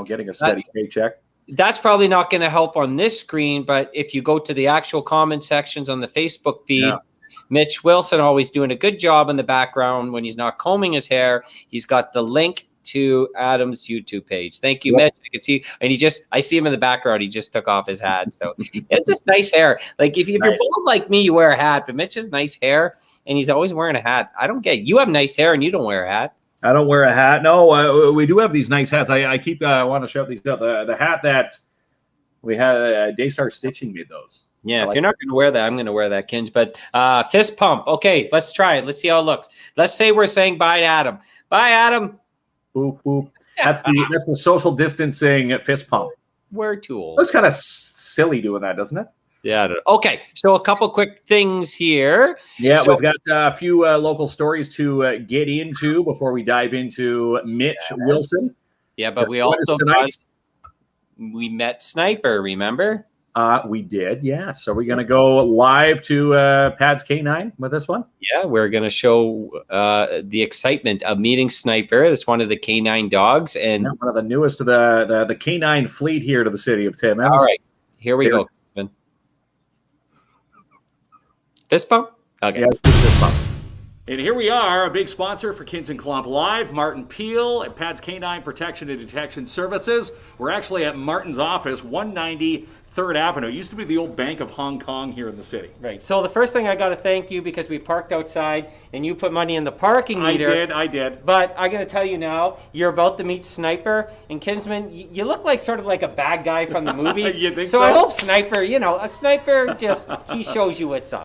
getting a steady paycheck. That's probably not going to help on this screen, but if you go to the actual comment sections on the Facebook feed, Mitch Wilson always doing a good job in the background when he's not combing his hair. He's got the link to Adam's YouTube page. Thank you, Mitch. I can see, and I see him in the background. He just took off his hat. So it's just nice hair. Like if you're bald like me, you wear a hat, but Mitch has nice hair and he's always wearing a hat. I don't get it. You have nice hair and you don't wear a hat. I don't wear a hat. No, we do have these nice hats. I keep want to shout these out. The hat that we had, Daystar Stitching made those. Yeah, if you're not going to wear that, I'm going to wear that, KINZ. But fist pump. Okay, let's try it. Let's see how it looks. Let's say we're saying bye to Adam. Bye, Adam. Boop, boop. That's the social distancing fist pump. We're too old. That's kind of silly doing that, doesn't it? Yeah. Okay. So a couple quick things here. Yeah, we've got a few local stories to get into before we dive into Mitch Wilson. Yeah, but we met Sniper, remember? We did, yeah. So we're going to go live to Pads K9 with this one? Yeah, we're going to show the excitement of meeting Sniper. It's one of the K9 dogs. And one of the newest of the K9 fleet here to the city of Timmins. All right, here we go. Fist pump? Okay. Yeah, it's fist pump. And here we are, a big sponsor for KINZ and KLOMP Live, Martin Peel at Pads K9 Protection and Detection Services. We're actually at Martin's office, 190 3rd Avenue. It used to be the old Bank of Hong Kong here in the city. Right. So the first thing I got to thank you because we parked outside and you put money in the parking meter. I did. But I got to tell you now, you're about to meet Sniper and Kinsman. You look like sort of like a bad guy from the movies. You think so I hope Sniper, you know, a Sniper just he shows you what's up.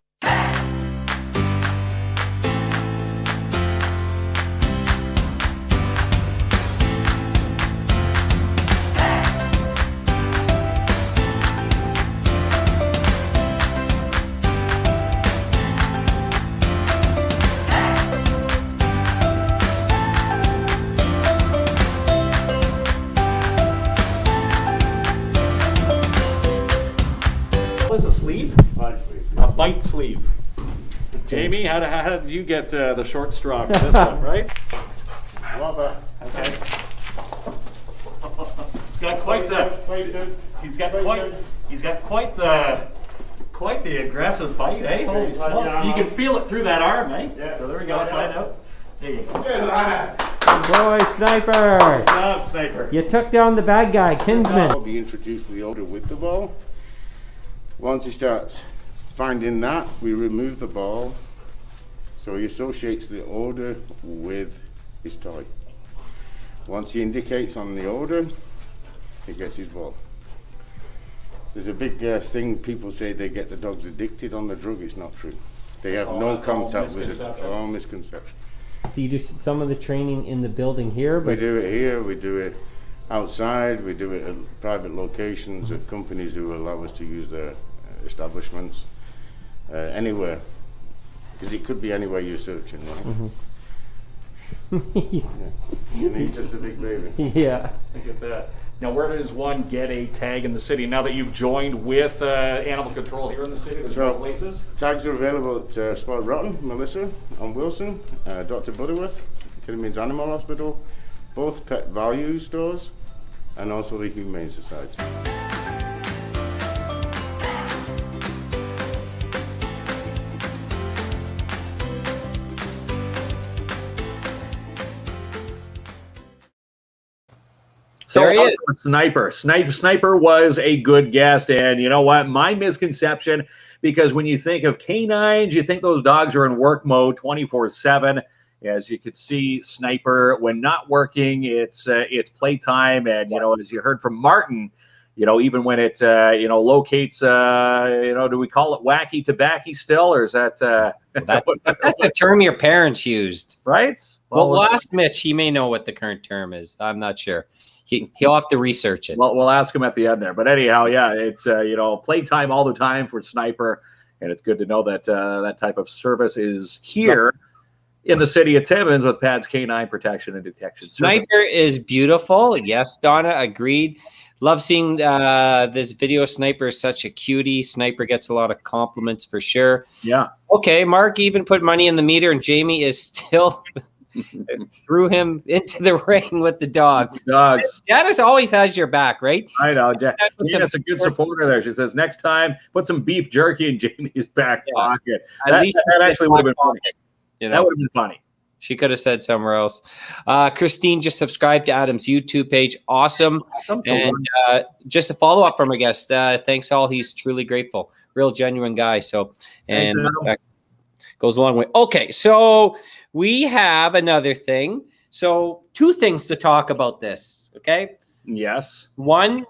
What is a sleeve? Bite sleeve. A bite sleeve. Jamie, how did you get the short straw for this one, right? Love it. Okay. He's got quite the. He's got quite the aggressive bite, eh? Holy smokes. You can feel it through that arm, eh? Yeah. So there we go. Slide out. There you go. Boy, Sniper. Good job, Sniper. You took down the bad guy, Kinsman. I'll be introduced to the odor with the ball. Once he starts finding that, we remove the ball. So he associates the odor with his toy. Once he indicates on the odor, he gets his ball. There's a big thing, people say they get the dogs addicted on the drug. It's not true. They have no contact with it. All misconception. Do you do some of the training in the building here? We do it here, we do it outside, we do it at private locations, at companies who allow us to use their establishments, anywhere. Because it could be anywhere you're searching, right? Yeah. You need just a big baby. Yeah. Look at that. Now, where does one get a tag in the city now that you've joined with Animal Control here in the city? There's no places? Tags are available at Spot Rotten, Melissa, on Wilson, Dr. Butterworth, Timmins Animal Hospital, both Pet Value stores, and also the Humane Society. So There he is. Sniper was a good guest, and you know what? My misconception, because when you think of canines, you think those dogs are in work mode 24/7. As you could see, Sniper, when not working, it's playtime, and you know, as you heard from Martin, you know, even when it locates, do we call it wacky tobacco still, or is that That's a term your parents used. right? Well, ask Mitch. He may know what the current term is. I'm not sure. He'll have to research it. Well, we'll ask him at the end there. But anyhow, yeah, it's playtime all the time for Sniper, and it's good to know that that type of service is here in the city of Timmins with Pad's Canine Protection and Detection Service. Sniper is beautiful. Yes, Donna, agreed. Love seeing this video. Sniper is such a cutie. Sniper gets a lot of compliments for sure. Yeah. Okay, Mark even put money in the meter, and Jamie is still threw him into the ring with the dogs. Janice always has your back, right? I know. Janice a good supporter there. She says, next time, put some beef jerky in Jamie's back pocket. That actually would have been funny. You know, that would have been funny. She could have said somewhere else. Christine just subscribed to Adam's YouTube page. Awesome. And just a follow up from our guest. Thanks all. He's truly grateful. Real genuine guy. So, and goes a long way. Okay. So we have another thing. So 2 things to talk about this. Okay. Yes. One,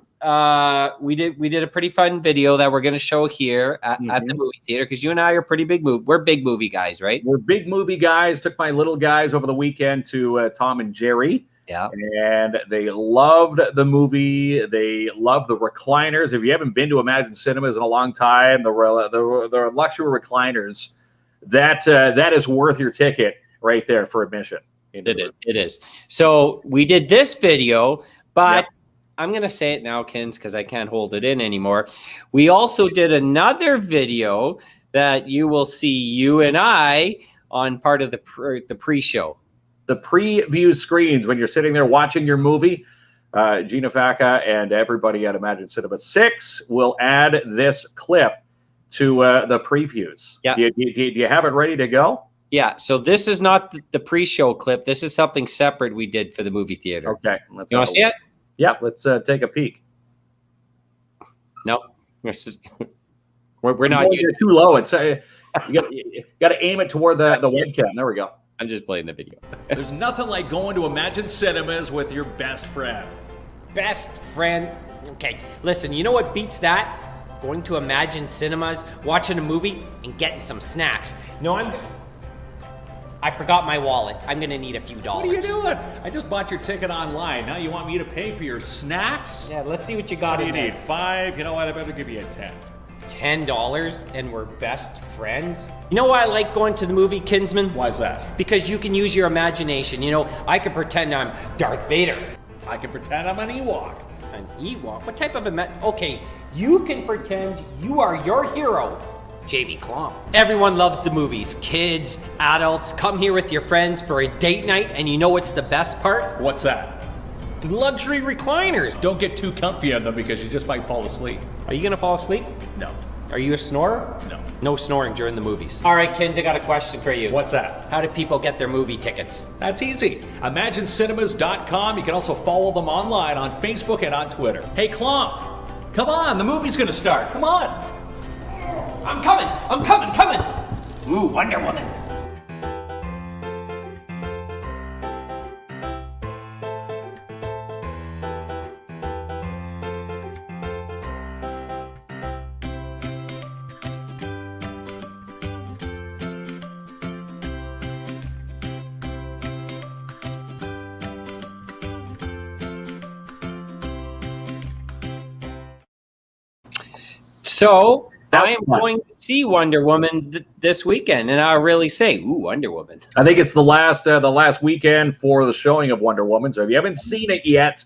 we did a pretty fun video that we're going to show here at the movie theater, because you and I are pretty we're big movie guys, right? We're big movie guys. Took my little guys over the weekend to Tom and Jerry. Yeah. And they loved the movie. They loved the recliners. If you haven't been to Imagine Cinemas in a long time, the luxury recliners, that is worth your ticket right there for admission. It is. So we did this video, but I'm going to say it now, Kins, because I can't hold it in anymore. We also did another video that you will see you and I on part of the pre-show. The preview screens when you're sitting there watching your movie. Gina Faca and everybody at Imagine Cinema 6 will add this clip to the previews. Yeah. Do you have it ready to go? Yeah. So this is not the pre-show clip. This is something separate we did for the movie theater. Okay. You want to see it? Yep. Let's take a peek. Nope. We're not You're too low. It's you got to aim it toward the webcam. There we go. I'm just playing the video. There's nothing like going to Imagine Cinemas with your best friend. Best friend. Okay, listen, you know what beats that? Going to Imagine Cinemas, watching a movie, and getting some snacks. No, I forgot my wallet. I'm gonna need a few dollars. What are you doing? I just bought your ticket online. Now you want me to pay for your snacks? Yeah, let's see what you got. What do in you there. need? 5? You know what? I better give you a 10. $10 and we're best friends? You know why I like going to the movie, Kinsman? Why's that? Because you can use your imagination. You know, I could pretend I'm Darth Vader. I can pretend I'm an Ewok. An Ewok? What type of okay, you can pretend you are your hero, JB KLOMP. Everyone loves the movies. Kids, adults, come here with your friends for a date night, and you know what's the best part? What's that? The luxury recliners. Don't get too comfy on them because you just might fall asleep. Are you gonna fall asleep? No. Are you a snorer? No. No snoring during the movies. All right, Kins, I got a question for you. What's that? How do people get their movie tickets? That's easy. ImagineCinemas.com. You can also follow them online on Facebook and on Twitter. Hey, Klomp, come on. The movie's going to start. Come on. I'm coming. Ooh, Wonder Woman. So I am going to see Wonder Woman this weekend, and I'll really say, ooh, Wonder Woman. I think it's the last weekend for the showing of Wonder Woman. So if you haven't seen it yet,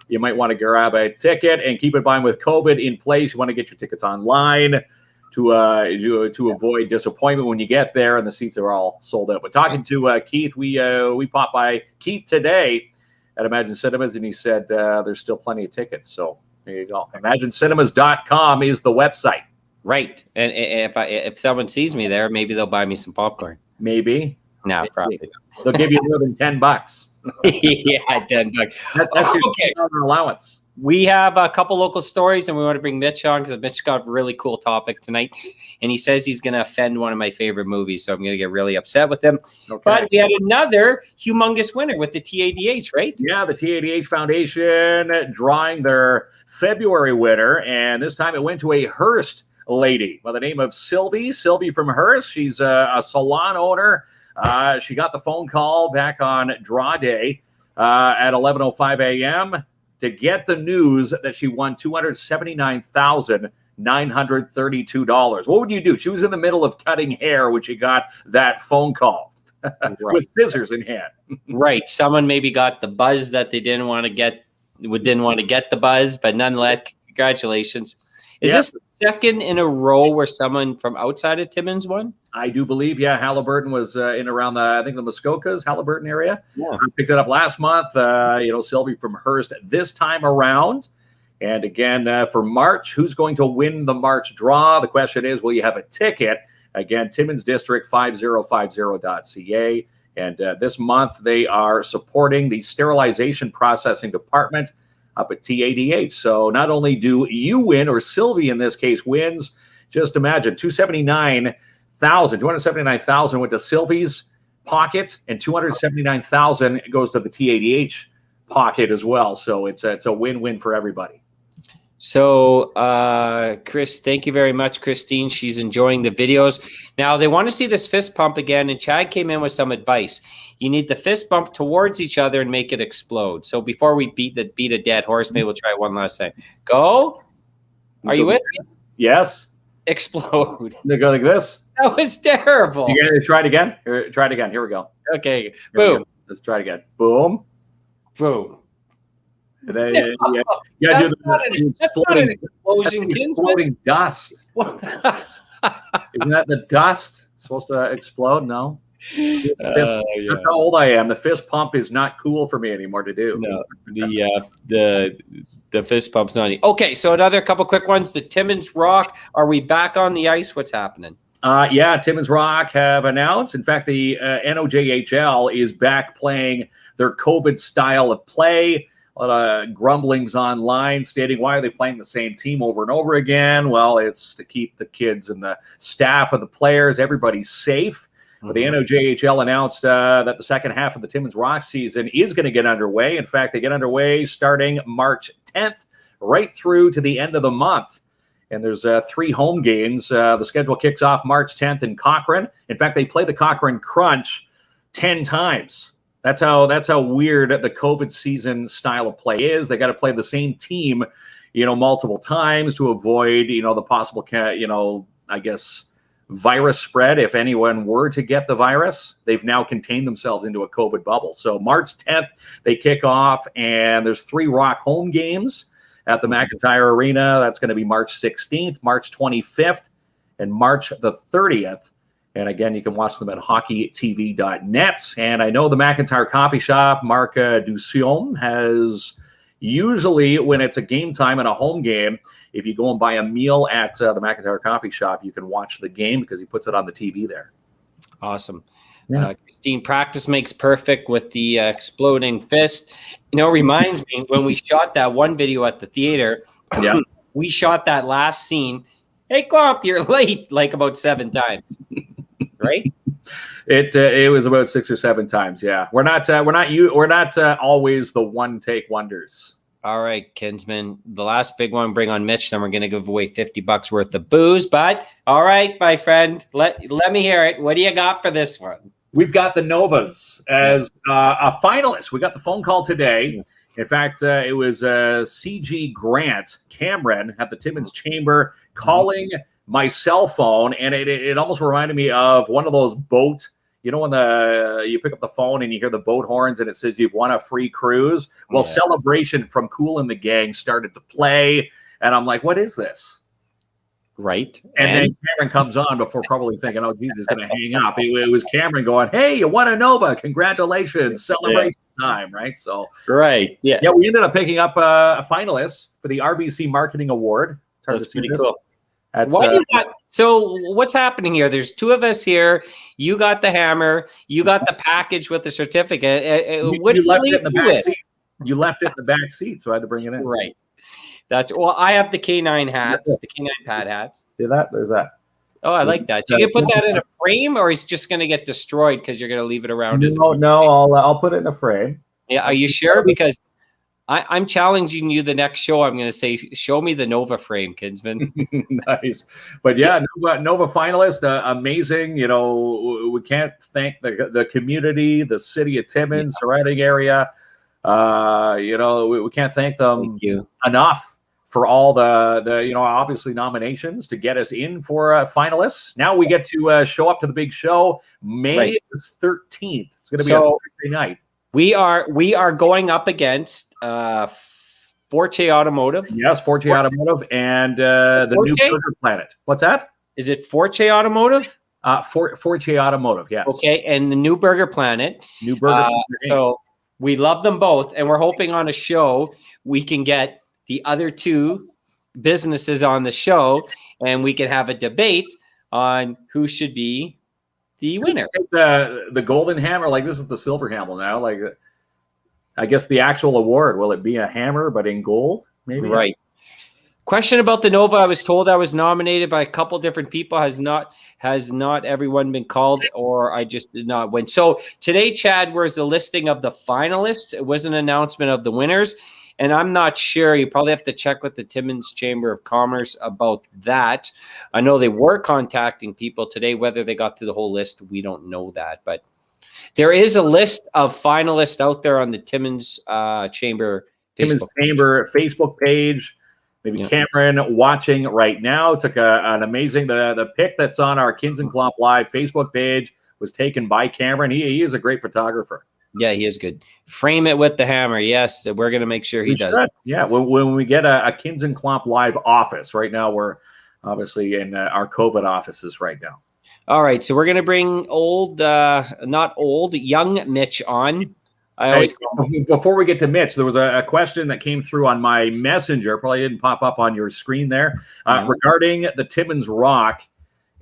you might want to grab a ticket. And keep in mind, with COVID in place, you want to get your tickets online to avoid disappointment when you get there and the seats are all sold out. But talking to Keith, we popped by Keith today at Imagine Cinemas, and he said there's still plenty of tickets. So there you go. ImagineCinemas.com is the website. Right. And if someone sees me there, maybe they'll buy me some popcorn. Maybe. No, probably not. They'll give you more than $10. Yeah, $10. That's your allowance. We have a couple local stories, and we want to bring Mitch on because Mitch got a really cool topic tonight. And he says he's going to offend one of my favorite movies, so I'm going to get really upset with him. Okay. But we had another humongous winner with the TADH, right? Yeah, the TADH Foundation drawing their February winner, and this time it went to a Hearst lady by the name of Sylvie from Hearst. She's a salon owner. She got the phone call back on draw day at 11:05 a.m. to get the news that she won $279,932. What would you do? She was in the middle of cutting hair when she got that phone call with scissors in hand. Right. Someone maybe got the buzz that they didn't want to get the buzz, but nonetheless, congratulations. Is this the second in a row where someone from outside of Timmins won? I do believe, yeah. Halliburton was in around the Muskokas, Halliburton area. Yeah. We picked it up last month. Sylvie from Hearst this time around. And again, for March, who's going to win the March draw? The question is, will you have a ticket? Again, Timmins District 5050.ca. And this month, they are supporting the sterilization processing department up at TADH. So not only do you win, or Sylvie in this case wins, just imagine $279,000 went to Sylvie's pocket, and $279,000 goes to the TADH pocket as well. So it's a win-win for everybody. So, Chris, thank you very much, Christine. She's enjoying the videos. Now, they want to see this fist pump again, and Chad came in with some advice. You need the fist bump towards each other and make it explode. So before we beat a dead horse, maybe we'll try one last time. Go. Are you with me? Yes. Explode. They go like this. That was terrible. You gotta try it again. Try it again. Here we go. Okay. Boom. Let's try it again. Boom. Boom. Then, that's not an explosion. Exploding dust. Isn't that the dust supposed to explode? No. That's how old I am. The fist pump is not cool for me anymore to do. No, the fist pump's not. Okay, so another couple quick ones. The Timmins Rock. Are we back on the ice? What's happening? Timmins Rock have announced. In fact, the NOJHL is back playing their COVID style of play. A lot of grumblings online stating, why are they playing the same team over and over again? Well, it's to keep the kids and the staff of the players, everybody safe. But the NOJHL announced that the second half of the Timmins Rock season is going to get underway. In fact, they get underway starting March 10th, right through to the end of the month. And there's 3 home games. The schedule kicks off March 10th in Cochrane. In fact, they play the Cochrane Crunch 10 times. That's how weird the COVID season style of play is. They got to play the same team, multiple times to avoid, the possible, I guess, virus spread. If anyone were to get the virus, they've now contained themselves into a COVID bubble. So March 10th, they kick off, and there's 3 Rock home games at the McIntyre Arena. That's going to be March 16th, March 25th, and March the 30th. And again, you can watch them at hockeytv.net. And I know the McIntyre Coffee Shop, Marc Ducion, has usually, when it's a game time and a home game, if you go and buy a meal at the McIntyre Coffee Shop, you can watch the game because he puts it on the TV there. Awesome. Yeah. Christine, practice makes perfect with the exploding fist. Reminds me when we shot that one video at the theater, we shot that last scene. Hey, Klomp, you're late, like about 7 times, right? It was about 6 or 7 times. Yeah, we're not always the one take wonders. All right, Kinsman, the last big one, bring on Mitch. Then we're going to give away $50 worth of booze. But all right, my friend, let me hear it. What do you got for this one? We've got the Novas as a finalist. We got the phone call today. In fact, it was CG Grant Cameron at the Timmins Chamber calling my cell phone, and it almost reminded me of one of those boat. When you pick up the phone and you hear the boat horns and it says you've won a free cruise. Well, Celebration from Kool and the Gang started to play, and I'm like, what is this? Right. And then Cameron comes on before probably thinking, oh, Jesus is going to hang up. It was Cameron going, hey, you won a Nova. Congratulations. Celebration time, right? So, right. Yeah. Yeah, we ended up picking up a finalist for the RBC Marketing Award. That's pretty cool. So what's happening here? There's 2 of us here. You got the hammer. You got the package with the certificate. You left it in the back seat. You left it in the back seat, so I had to bring it in. Right. I have the K9 hats, the K9 pad hats. See that? There's that. Oh, I like that. So you can put that in a frame, or is it just going to get destroyed because you're going to leave it around? I'll put it in a frame. Yeah, are you sure? Because I'm challenging you the next show. I'm going to say, show me the Nova frame, Kinsman. Nice. But yeah, Nova finalist, amazing. We can't thank the community, the city of Timmins, surrounding area. We can't thank them enough for all the obviously nominations to get us in for finalists. Now we get to show up to the big show May 13th. It's going to be a Thursday night. We are going up against Forte Automotive. Yes, Forte Automotive and the new Burger Planet. What's that? Is it Forte Automotive? Forte Automotive, yes. Okay, and the new Burger Planet. New Burger Planet. So we love them both, and we're hoping on a show we can get the other 2 businesses on the show, and we can have a debate on who should be the winner. The golden hammer, like this is the silver hammer now. Like, I guess the actual award, will it be a hammer but in gold? Maybe. Right. Question about the Nova. I was told I was nominated by a couple different people. Has not everyone been called, or I just did not win? So today, Chad, was the listing of the finalists. It was an announcement of the winners. And I'm not sure. You probably have to check with the Timmins Chamber of Commerce about that. I know they were contacting people today. Whether they got to the whole list, we don't know that. But there is a list of finalists out there on the Timmins Chamber Facebook page. Maybe Cameron watching right now took an amazing the pic that's on our KINZ and KLOMP Live Facebook page was taken by Cameron. He is a great photographer. Yeah, he is good. Frame it with the hammer. Yes, we're going to make sure he does. Yeah, when we get a KINZ and KLOMP Live office, right now we're obviously in our COVID offices right now. All right, so we're going to bring young Mitch on. Before we get to Mitch, there was a question that came through on my messenger, probably didn't pop up on your screen there, regarding the Timmins Rock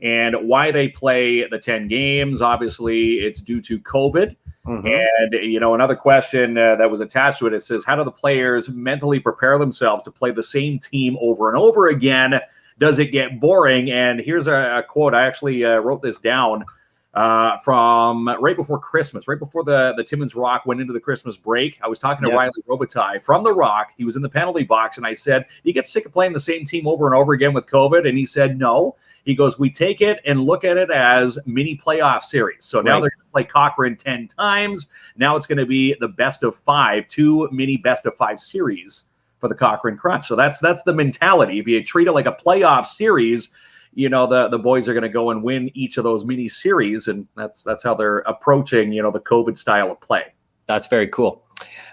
and why they play the 10 games. Obviously, it's due to COVID. And, another question that was attached to it, it says, how do the players mentally prepare themselves to play the same team over and over again? Does it get boring? And here's a quote. I actually wrote this down from right before Christmas, right before the Timmins Rock went into the Christmas break. I was talking to Riley Robitaille from the Rock. He was in the penalty box, and I said, you get sick of playing the same team over and over again with COVID? And he said, no. He goes, we take it and look at it as mini playoff series. So now they're going to play Cochrane 10 times. Now it's going to be the best of 5, 2 mini best of 5 series for the Cochrane Crunch. So that's the mentality. If you treat it like a playoff series, the boys are going to go and win each of those mini series, and that's how they're approaching, the COVID style of play. That's very cool.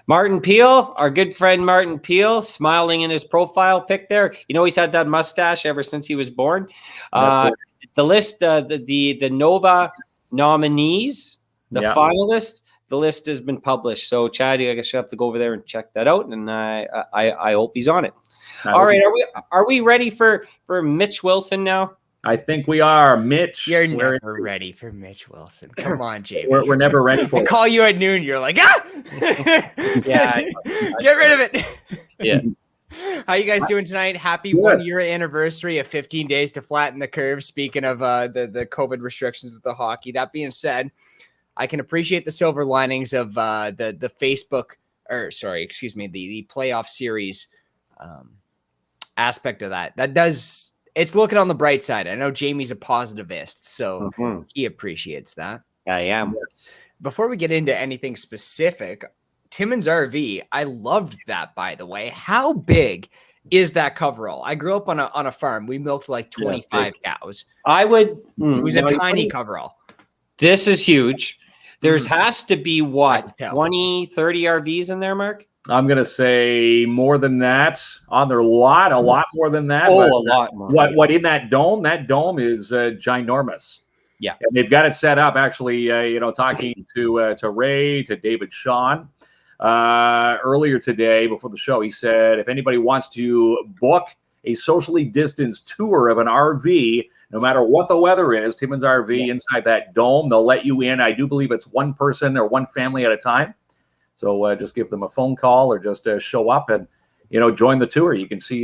Martin Peel, our good friend Martin Peel, smiling in his profile pic there. He's had that mustache ever since he was born. The list, the Nova nominees, the finalists, the list has been published. So, Chad, I guess you have to go over there and check that out, and I hope he's on it. All right, are we ready for Mitch Wilson now? I think we are. Mitch, you're never ready for Mitch Wilson. Come on, Jamie. We're never ready for I it. call you at noon. You're like, Yeah, get rid of it. Yeah. How you guys doing tonight? Happy 1-year anniversary of 15 days to flatten the curve. Speaking of the COVID restrictions with the hockey. That being said, I can appreciate the silver linings of the Facebook, the playoff series aspect of that. It's looking on the bright side. I know Jamie's a positivist, so he appreciates that. I am. Before we get into anything specific, Timmins RV, I loved that, by the way. How big is that coverall? I grew up on a farm. We milked like 25 cows. It was a tiny coverall. This is huge. There's has to be 20, 30 RVs in there, Mark? I'm going to say more than that on their lot, a lot more than that. Oh, a lot more. What in that dome? That dome is ginormous. Yeah. And they've got it set up actually, talking to Ray, to David Sean earlier today before the show. He said, if anybody wants to book a socially distanced tour of an RV, no matter what the weather is, Timmins RV inside that dome, they'll let you in. I do believe it's one person or one family at a time. So just give them a phone call or just show up and, join the tour. You can see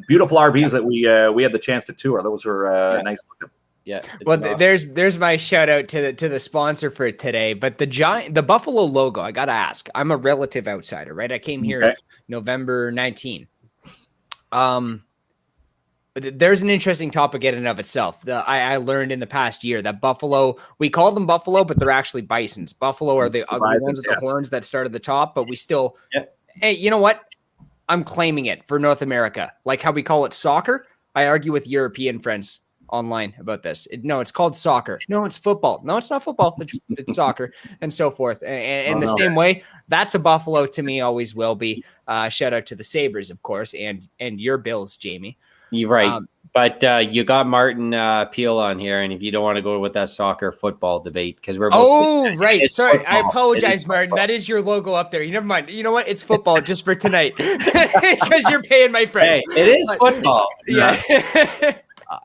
beautiful RVs that we had the chance to tour. Those were nice looking. Yeah. Well, awesome. There's my shout out to the sponsor for today. But the Buffalo logo, I got to ask. I'm a relative outsider, right? I came here November 19. There's an interesting topic in and of itself. I learned in the past year that buffalo, we call them buffalo, but they're actually bisons. Buffalo are the ugly ones with the horns that start at the top, but we still, hey, you know what? I'm claiming it for North America. Like how we call it soccer. I argue with European friends online about this. It's called soccer. No, it's football. No, it's not football. It's soccer and so forth. And the same way, that's a buffalo to me, always will be. Shout out to the Sabres, of course, and your Bills, Jamie. You're right. But you got Martin Peel on here, and if you don't want to go with that soccer football debate, because we're both right. Sorry, football. I apologize, Martin. That is your logo up there. You never mind. You know what? It's football just for tonight because you're paying my friends. Hey, it is football. Yeah,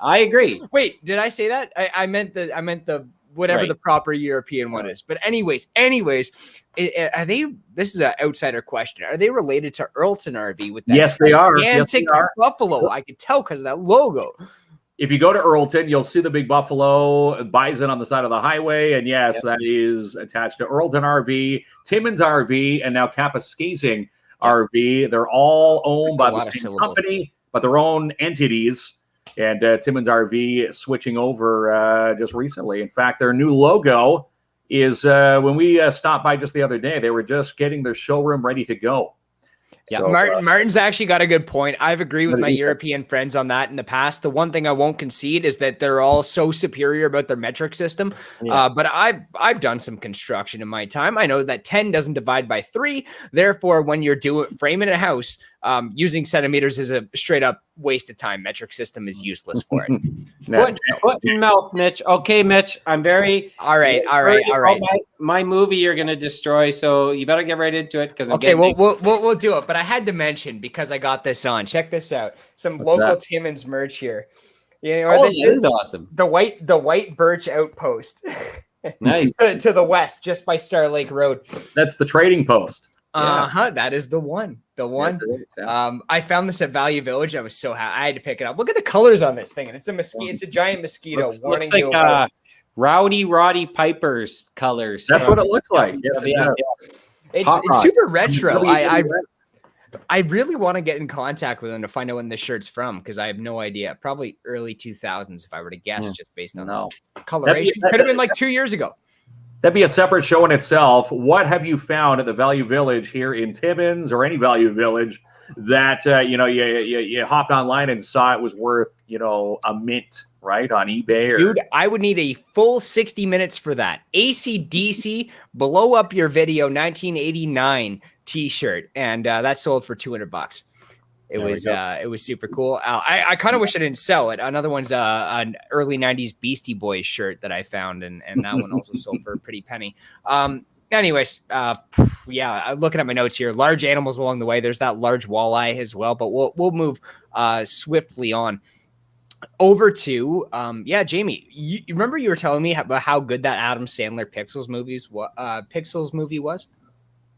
I agree. Wait, did I say that? I meant the whatever the proper European one is. But anyways, are they? This is an outsider question. Are they related to Earlton RV with that? Yes, they are. Yes, they are. Buffalo. I could tell because of that logo. If you go to Earlton, you'll see the big buffalo bison on the side of the highway. And yes, that is attached to Earlton RV, Timmins RV, and now Kapuskasing RV. They're all owned by the same company, but their own entities. And Timmins RV switching over just recently. In fact, their new logo is when we stopped by just the other day, they were just getting their showroom ready to go. Yeah, so, Martin's actually got a good point. I've agreed with my European friends on that in the past. The one thing I won't concede is that they're all so superior about their metric system. Yeah. But I've done some construction in my time. I know that 10 doesn't divide by 3. Therefore, when you're framing a house, using centimeters is a straight up waste of time. Metric system is useless for it. Foot in mouth, Mitch. Okay, Mitch. I'm very all right. My movie you're gonna destroy, so you better get right into it because we'll do it. But I had to mention because I got this on. Check this out. Some local Timmins merch here. This is awesome. The white birch outpost. Nice. to the west, just by Star Lake Road. That's the Trading Post. That is the one. The one. Yes, it is, yeah. I found this at Value Village. I was so happy. I had to pick it up. Look at the colors on this thing, and it's a mosquito. It's a giant mosquito. Looks like Rowdy Roddy Piper's colors. That's what it looks like. Yes, It's super retro. I really want to get in contact with them to find out when this shirt's from, because I have no idea. Probably early 2000s, if I were to guess, just based on the coloration. Could have been like 2 years ago. That'd be a separate show in itself. What have you found at the Value Village here in Timmins or any Value Village that you hopped online and saw it was worth a mint, right, on eBay? Dude, I would need a full 60 minutes for that. AC/DC Blow Up Your Video 1989 T-shirt, and that sold for $200. It was super cool. I kind of wish I didn't sell it. Another one's an early 90s Beastie Boys shirt that I found, and that one also sold for a pretty penny. Anyways, looking at my notes here, large animals along the way. There's that large walleye as well, but we'll move swiftly on over to Jamie. You remember you were telling me about how good that Adam Sandler Pixels movie was?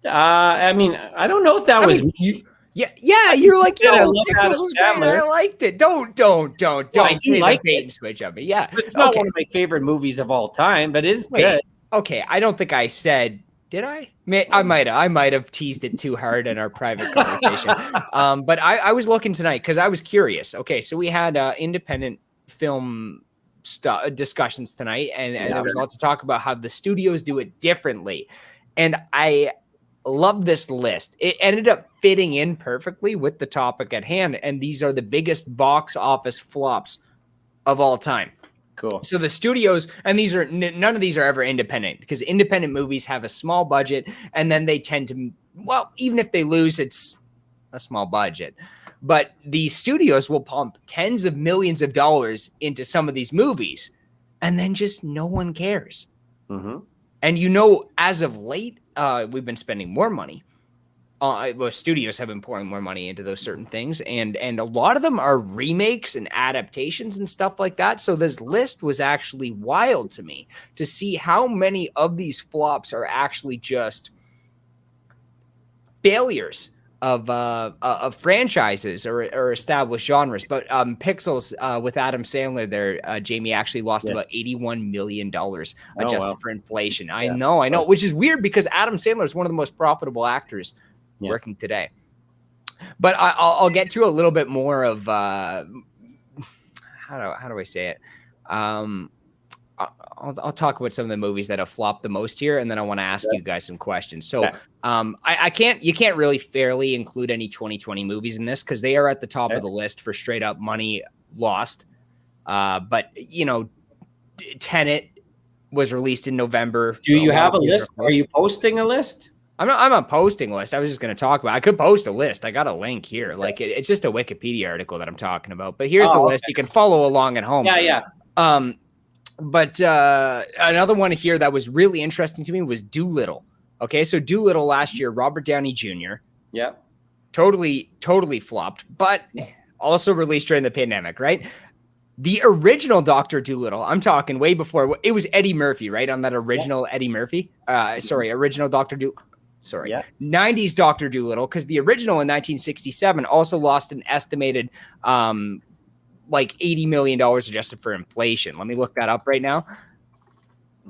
I mean, I don't know if that was you. Yeah, you're like, yo, Pixels was great. I liked it. Don't. I do like bait and switch of it. Yeah, it's not one of my favorite movies of all time, but it is good. Okay, I don't think I said. Did I? I might have teased it too hard in our private conversation. But I was looking tonight because I was curious. Okay, so we had independent film discussions tonight, and there was lots of talk about how the studios do it differently, and I love this list. It ended up fitting in perfectly with the topic at hand, and these are the biggest box office flops of all time. Cool. So the studios, and these are none of these are ever independent, because independent movies have a small budget, and then they tend to, well, even if they lose, it's a small budget. But the studios will pump tens of millions of dollars into some of these movies, and then just no one cares. Mm-hmm. And as of late, we've been spending more money. Studios have been pouring more money into those certain things, and a lot of them are remakes and adaptations and stuff like that. So this list was actually wild to me to see how many of these flops are actually just failures of franchises or established genres. But Pixels with Adam Sandler there, Jamie, actually lost about $81 million adjusted for inflation. I know, which is weird because Adam Sandler is one of the most profitable actors working today. But I'll get to a little bit more of how do I say it? I'll talk about some of the movies that have flopped the most here, and then I want to ask you guys some questions. So you can't really fairly include any 2020 movies in this because they are at the top of the list for straight up money lost. But Tenet was released in November. Do you have a list? Are you posting a list? I'm not posting a list. I was just going to talk about it. I could post a list. I got a link here. Like it's just a Wikipedia article that I'm talking about. But here's the list. You can follow along at home. Yeah. But another one here that was really interesting to me was Doolittle. Okay, so Doolittle last year, Robert Downey Jr. Yeah. Totally flopped, but also released during the pandemic, right? The original Dr. Doolittle, I'm talking way before, it was Eddie Murphy, right? On that original Eddie Murphy. Original Dr. Doolittle. 90s Dr. Doolittle, because the original in 1967 also lost an estimated like $80 million adjusted for inflation. Let me look that up right now.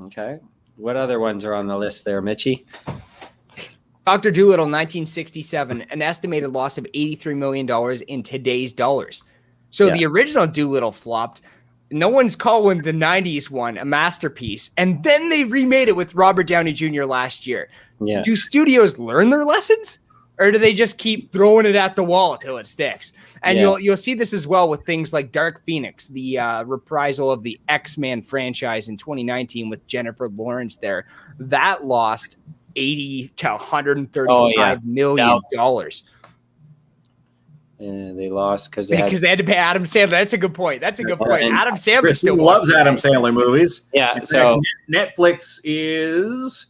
Okay. What other ones are on the list there, Mitchie? Dr. Doolittle, 1967, an estimated loss of $83 million in today's dollars. So the original Doolittle flopped. No one's calling the 90s one a masterpiece. And then they remade it with Robert Downey Jr. last year. Yeah. Do studios learn their lessons? Or do they just keep throwing it at the wall until it sticks? And you'll see this as well with things like Dark Phoenix, the reprisal of the X-Men franchise in 2019 with Jennifer Lawrence there. That lost $80 to $135 million. And they lost because they had to pay Adam Sandler. That's a good point. Adam Sandler still loves Adam Sandler movies. Yeah. So Netflix is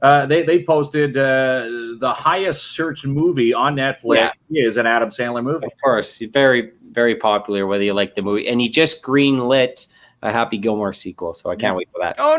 they posted the highest searched movie on Netflix is an Adam Sandler movie. Of course, very very popular. Whether you like the movie, and he just greenlit a Happy Gilmore sequel. So I can't wait for that. Oh,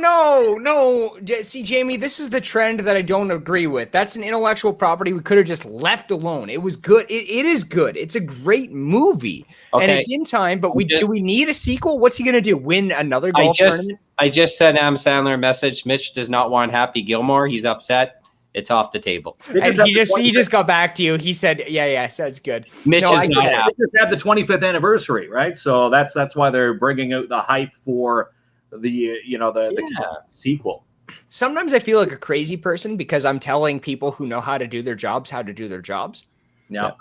no. See, Jamie, this is the trend that I don't agree with. That's an intellectual property we could have just left alone. It was good. It is good. It's a great movie. Okay. And it's in time, but do we need a sequel? What's he going to do? Win another golf tournament? I just sent Adam Sandler a message. Mitch does not want Happy Gilmore. He's upset. It's off the table. And he just got back to you. He said, yeah, sounds good. Mitch is not happy. They just had the 25th anniversary, right? So that's why they're bringing out the hype for the sequel. Sometimes I feel like a crazy person because I'm telling people who know how to do their jobs how to do their jobs. Yeah.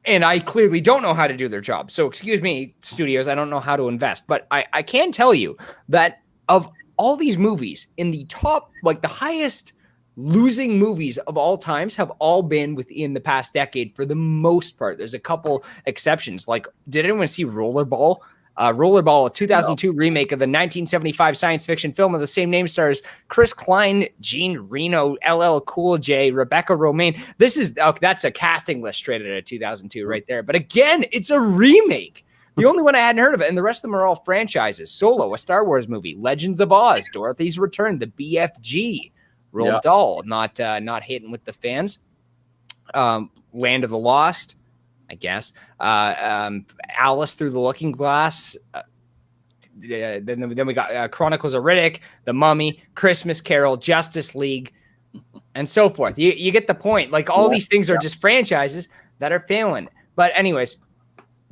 And I clearly don't know how to do their job. So excuse me, studios, I don't know how to invest. But I can tell you that of all these movies in the top, like the highest losing movies of all times have all been within the past decade for the most part. There's a couple exceptions. Like, did anyone see Rollerball? Rollerball, a 2002 remake of the 1975 science fiction film of the same name, stars Chris Klein, Jean Reno, LL Cool J, Rebecca Romaine. That's a casting list straight out of 2002 right there. But again, it's a remake. The only one I hadn't heard of it, and the rest of them are all franchises. Solo, a Star Wars movie. Legends of Oz, Dorothy's Return, the BFG. Roald Dahl, not hitting with the fans. Land of the Lost, I guess. Alice Through the Looking Glass. Then we got Chronicles of Riddick, The Mummy, Christmas Carol, Justice League, and so forth. You get the point. Like all these things are just franchises that are failing. But anyways,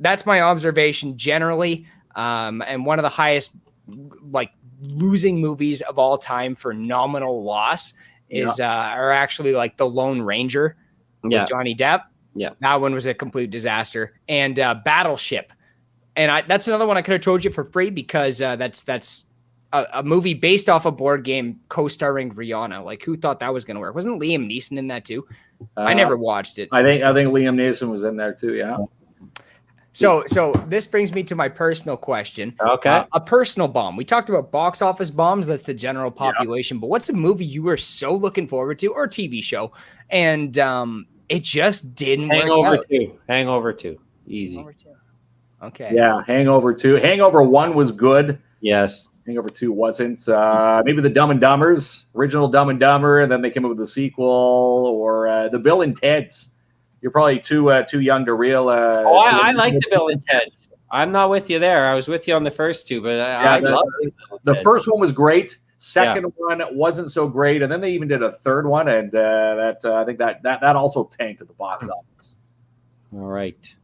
that's my observation generally. And one of the highest losing movies of all time for nominal loss are actually like The Lone Ranger with Johnny Depp. Yeah, that one was a complete disaster. And Battleship, and that's another one I could have told you for free because that's a movie based off a board game co-starring Rihanna. Like, who thought that was going to work? Wasn't Liam Neeson in that too? I never watched it. I think Liam Neeson was in there too. Yeah. So this brings me to my personal question. Okay. A personal bomb. We talked about box office bombs. That's the general population. But what's a movie you were so looking forward to, or TV show, and it just didn't work out? Hangover 2. Easy. Hangover 2. Okay. Yeah, Hangover 2. Hangover 1 was good. Yes. Hangover 2 wasn't. Maybe the Dumb and Dumbers, original Dumb and Dumber, and then they came up with the sequel, or the Bill and Ted's. You're probably too young to reel. I like the Bill and Ted's. I'm not with you there. I was with you on the first two, but I love the first one was great. Second one wasn't so great, and then they even did a third one, and I think that also tanked at the box office. All right.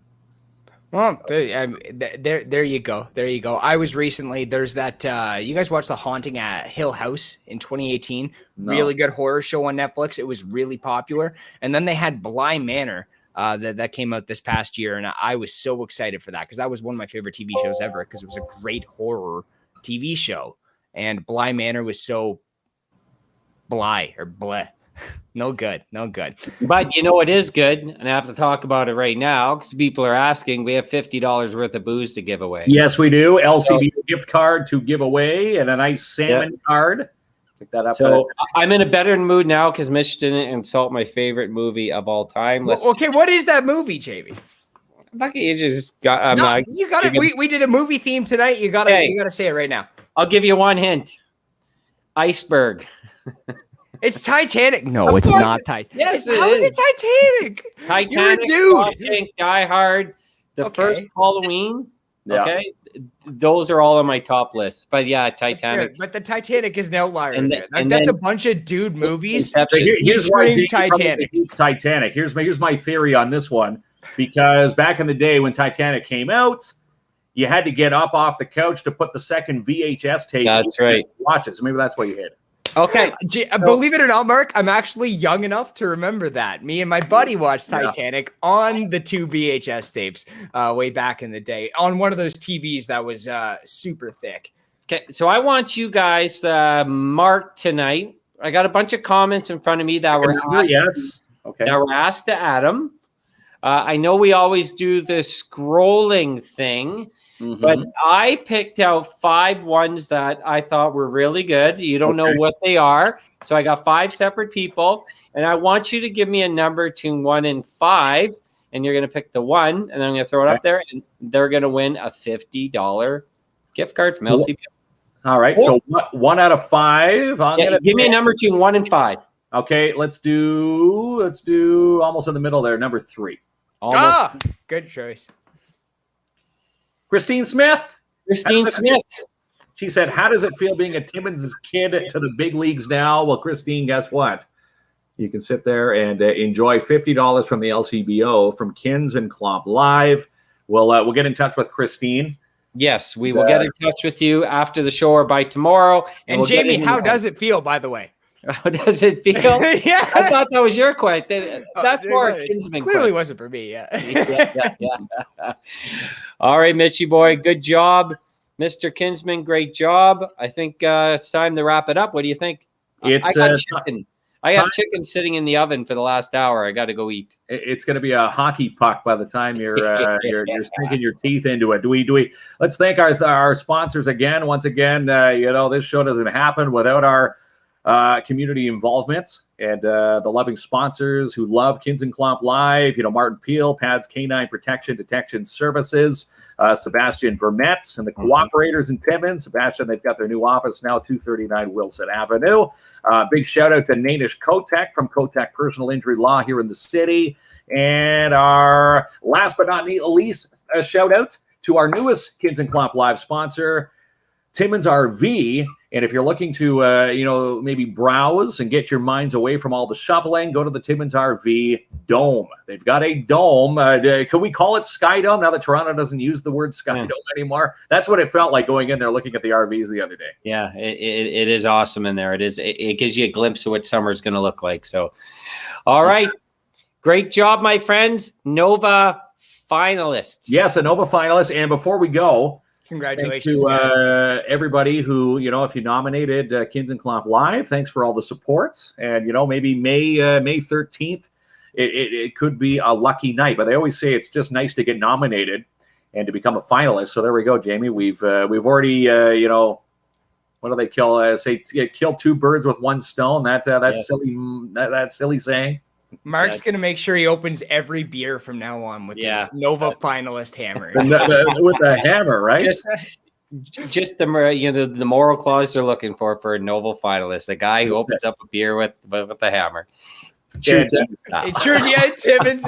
Well, there you go. There you go. I was recently, there's that, you guys watched The Haunting at Hill House in 2018. No. Really good horror show on Netflix. It was really popular. And then they had Bly Manor that came out this past year. And I was so excited for that because that was one of my favorite TV shows ever because it was a great horror TV show. And Bly Manor was so bleh. No good. But you know it is good, and I have to talk about it right now because people are asking. We have $50 worth of booze to give away. Yes, we do. LCB gift card to give away and a nice salmon card. Pick that up. So I'm in a better mood now because Mitch didn't insult my favorite movie of all time. What is that movie, Jamie? You just got. You got it. We did a movie theme tonight. You got to. You got to say it right now. I'll give you one hint. Iceberg. It's Titanic. No, it's not Titanic. Yes, How is it Titanic? Titanic, dude. Die Hard, the first Halloween. Yeah. Okay, those are all on my top list. But yeah, Titanic. But the Titanic is an outlier. That's a bunch of dude movies. Here's why Titanic. Titanic. Here's my theory on this one. Because back in the day when Titanic came out, you had to get up off the couch to put the second VHS tape. That's right. Watch it. So maybe that's why you hit it. Okay, believe it or not, Mark, I'm actually young enough to remember that. Me and my buddy watched Titanic on the 2 VHS tapes way back in the day on one of those TVs that was super thick. Okay, so I want you guys mark tonight. I got a bunch of comments in front of me that were asked to Adam. I know we always do the scrolling thing. Mm-hmm. But I picked out 5 ones that I thought were really good. You don't know what they are. So I got 5 separate people. And I want you to give me a number between 1 and 5. And you're going to pick the 1. And I'm going to throw it up there. And they're going to win a $50 gift card from LCB. All right. So 1 out of 5. Give me a number between 1 and 5. Okay. Let's do almost in the middle there. Number 3. Good choice. Christine Smith. Christine Smith. She said, how does it feel being a Timmins kid to the big leagues now? Well, Christine, guess what? You can sit there and enjoy $50 from the LCBO from KINZ and KLOMP Live. We'll get in touch with Christine. Yes, we will get in touch with you after the show or by tomorrow. And Jamie, how does it feel, by the way? How does it feel? Yeah. I thought that was your question. That's more a Kinsman Clearly question. wasn't for me, yeah. Yeah. All right, Mitchie boy, good job. Mr. Kinsman, great job. I think it's time to wrap it up. What do you think? I got chicken. I got chicken sitting in the oven for the last hour. I got to go eat. It's going to be a hockey puck by the time you're sinking your teeth into it. Do we? Let's thank our sponsors again. Once again, this show doesn't happen without our community involvement and the loving sponsors who love KINZ and KLOMP Live. Martin Peel, Pads Canine Detection Services, Sebastian Vermette, and the cooperators in Timmins. Sebastian, they've got their new office now, 239 Wilson Avenue. Big shout out to Nanish Kotek from Kotek Personal Injury Law here in the city. And our last but not least, a shout out to our newest KINZ and KLOMP Live sponsor, Timmins RV. And if you're looking to, maybe browse and get your minds away from all the shoveling, go to the Timmins RV Dome. They've got a dome. Can we call it Sky Dome now that Toronto doesn't use the word Sky Dome anymore? That's what it felt like going in there looking at the RVs the other day. Yeah, it is awesome in there. It gives you a glimpse of what summer's going to look like. So, all right. Great job, my friends. Nova finalists. Yes, a Nova finalist. And before we go, congratulations to everybody who, if you nominated KINZ and KLOMP Live, thanks for all the support. And, maybe May 13th, it could be a lucky night. But they always say it's just nice to get nominated and to become a finalist. So there we go, Jamie. We've already, what do they kill? Kill 2 birds with 1 stone. That's silly. That's silly saying. Mark's going to make sure he opens every beer from now on with this Nova finalist hammer. With the hammer, right? Just the moral clause they're looking for a Nova finalist, a guy who opens up a beer with the hammer. Timmins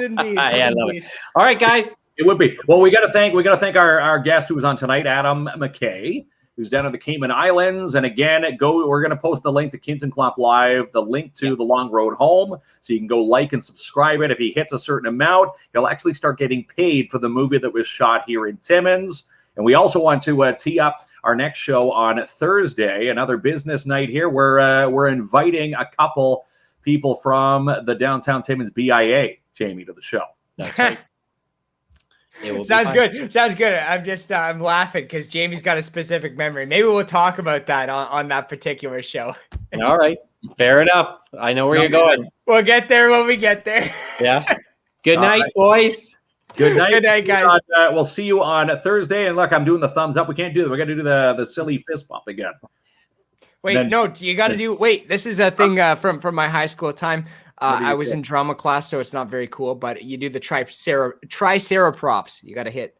indeed. I love it. All right, guys. It would be. Well, we got to thank our guest who was on tonight, Adam McKay, who's down in the Cayman Islands. And again, we're going to post the link to KINZ and KLOMP Live, the link to The Long Road Home, so you can go like and subscribe it. If he hits a certain amount, he'll actually start getting paid for the movie that was shot here in Timmins. And we also want to tee up our next show on Thursday, another business night here. We're inviting a couple people from the downtown Timmins BIA, Jamie, to the show. That's right. Sounds good. I'm laughing because Jamie's got a specific memory. Maybe we'll talk about that on that particular show. All right. Fair enough. I know where you're going. We'll get there when we get there. Yeah. Good night, boys. Good night. Good night, guys. We'll see you on Thursday. And look, I'm doing the thumbs up. We can't do that. We got to do the silly fist bump again. Wait, no, you got to do. Wait, this is a thing from my high school time. I was in drama class, so it's not very cool, but you do the triceraprops. You got to hit.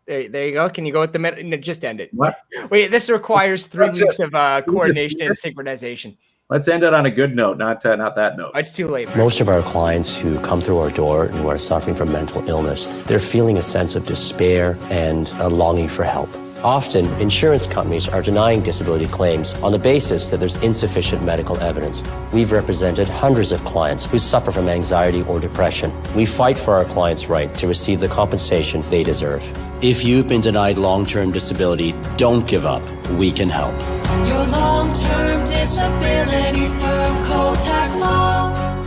There you go. Can you go with the minute? No, just end it. What? Wait, this requires 3 weeks of coordination and synchronization. Let's end it on a good note, not that note. It's too late. Most of our clients who come through our door and who are suffering from mental illness, they're feeling a sense of despair and a longing for help. Often, insurance companies are denying disability claims on the basis that there's insufficient medical evidence. We've represented hundreds of clients who suffer from anxiety or depression. We fight for our clients' right to receive the compensation they deserve. If you've been denied long-term disability, don't give up. We can help. Your long-term disability firm, Kotek Law.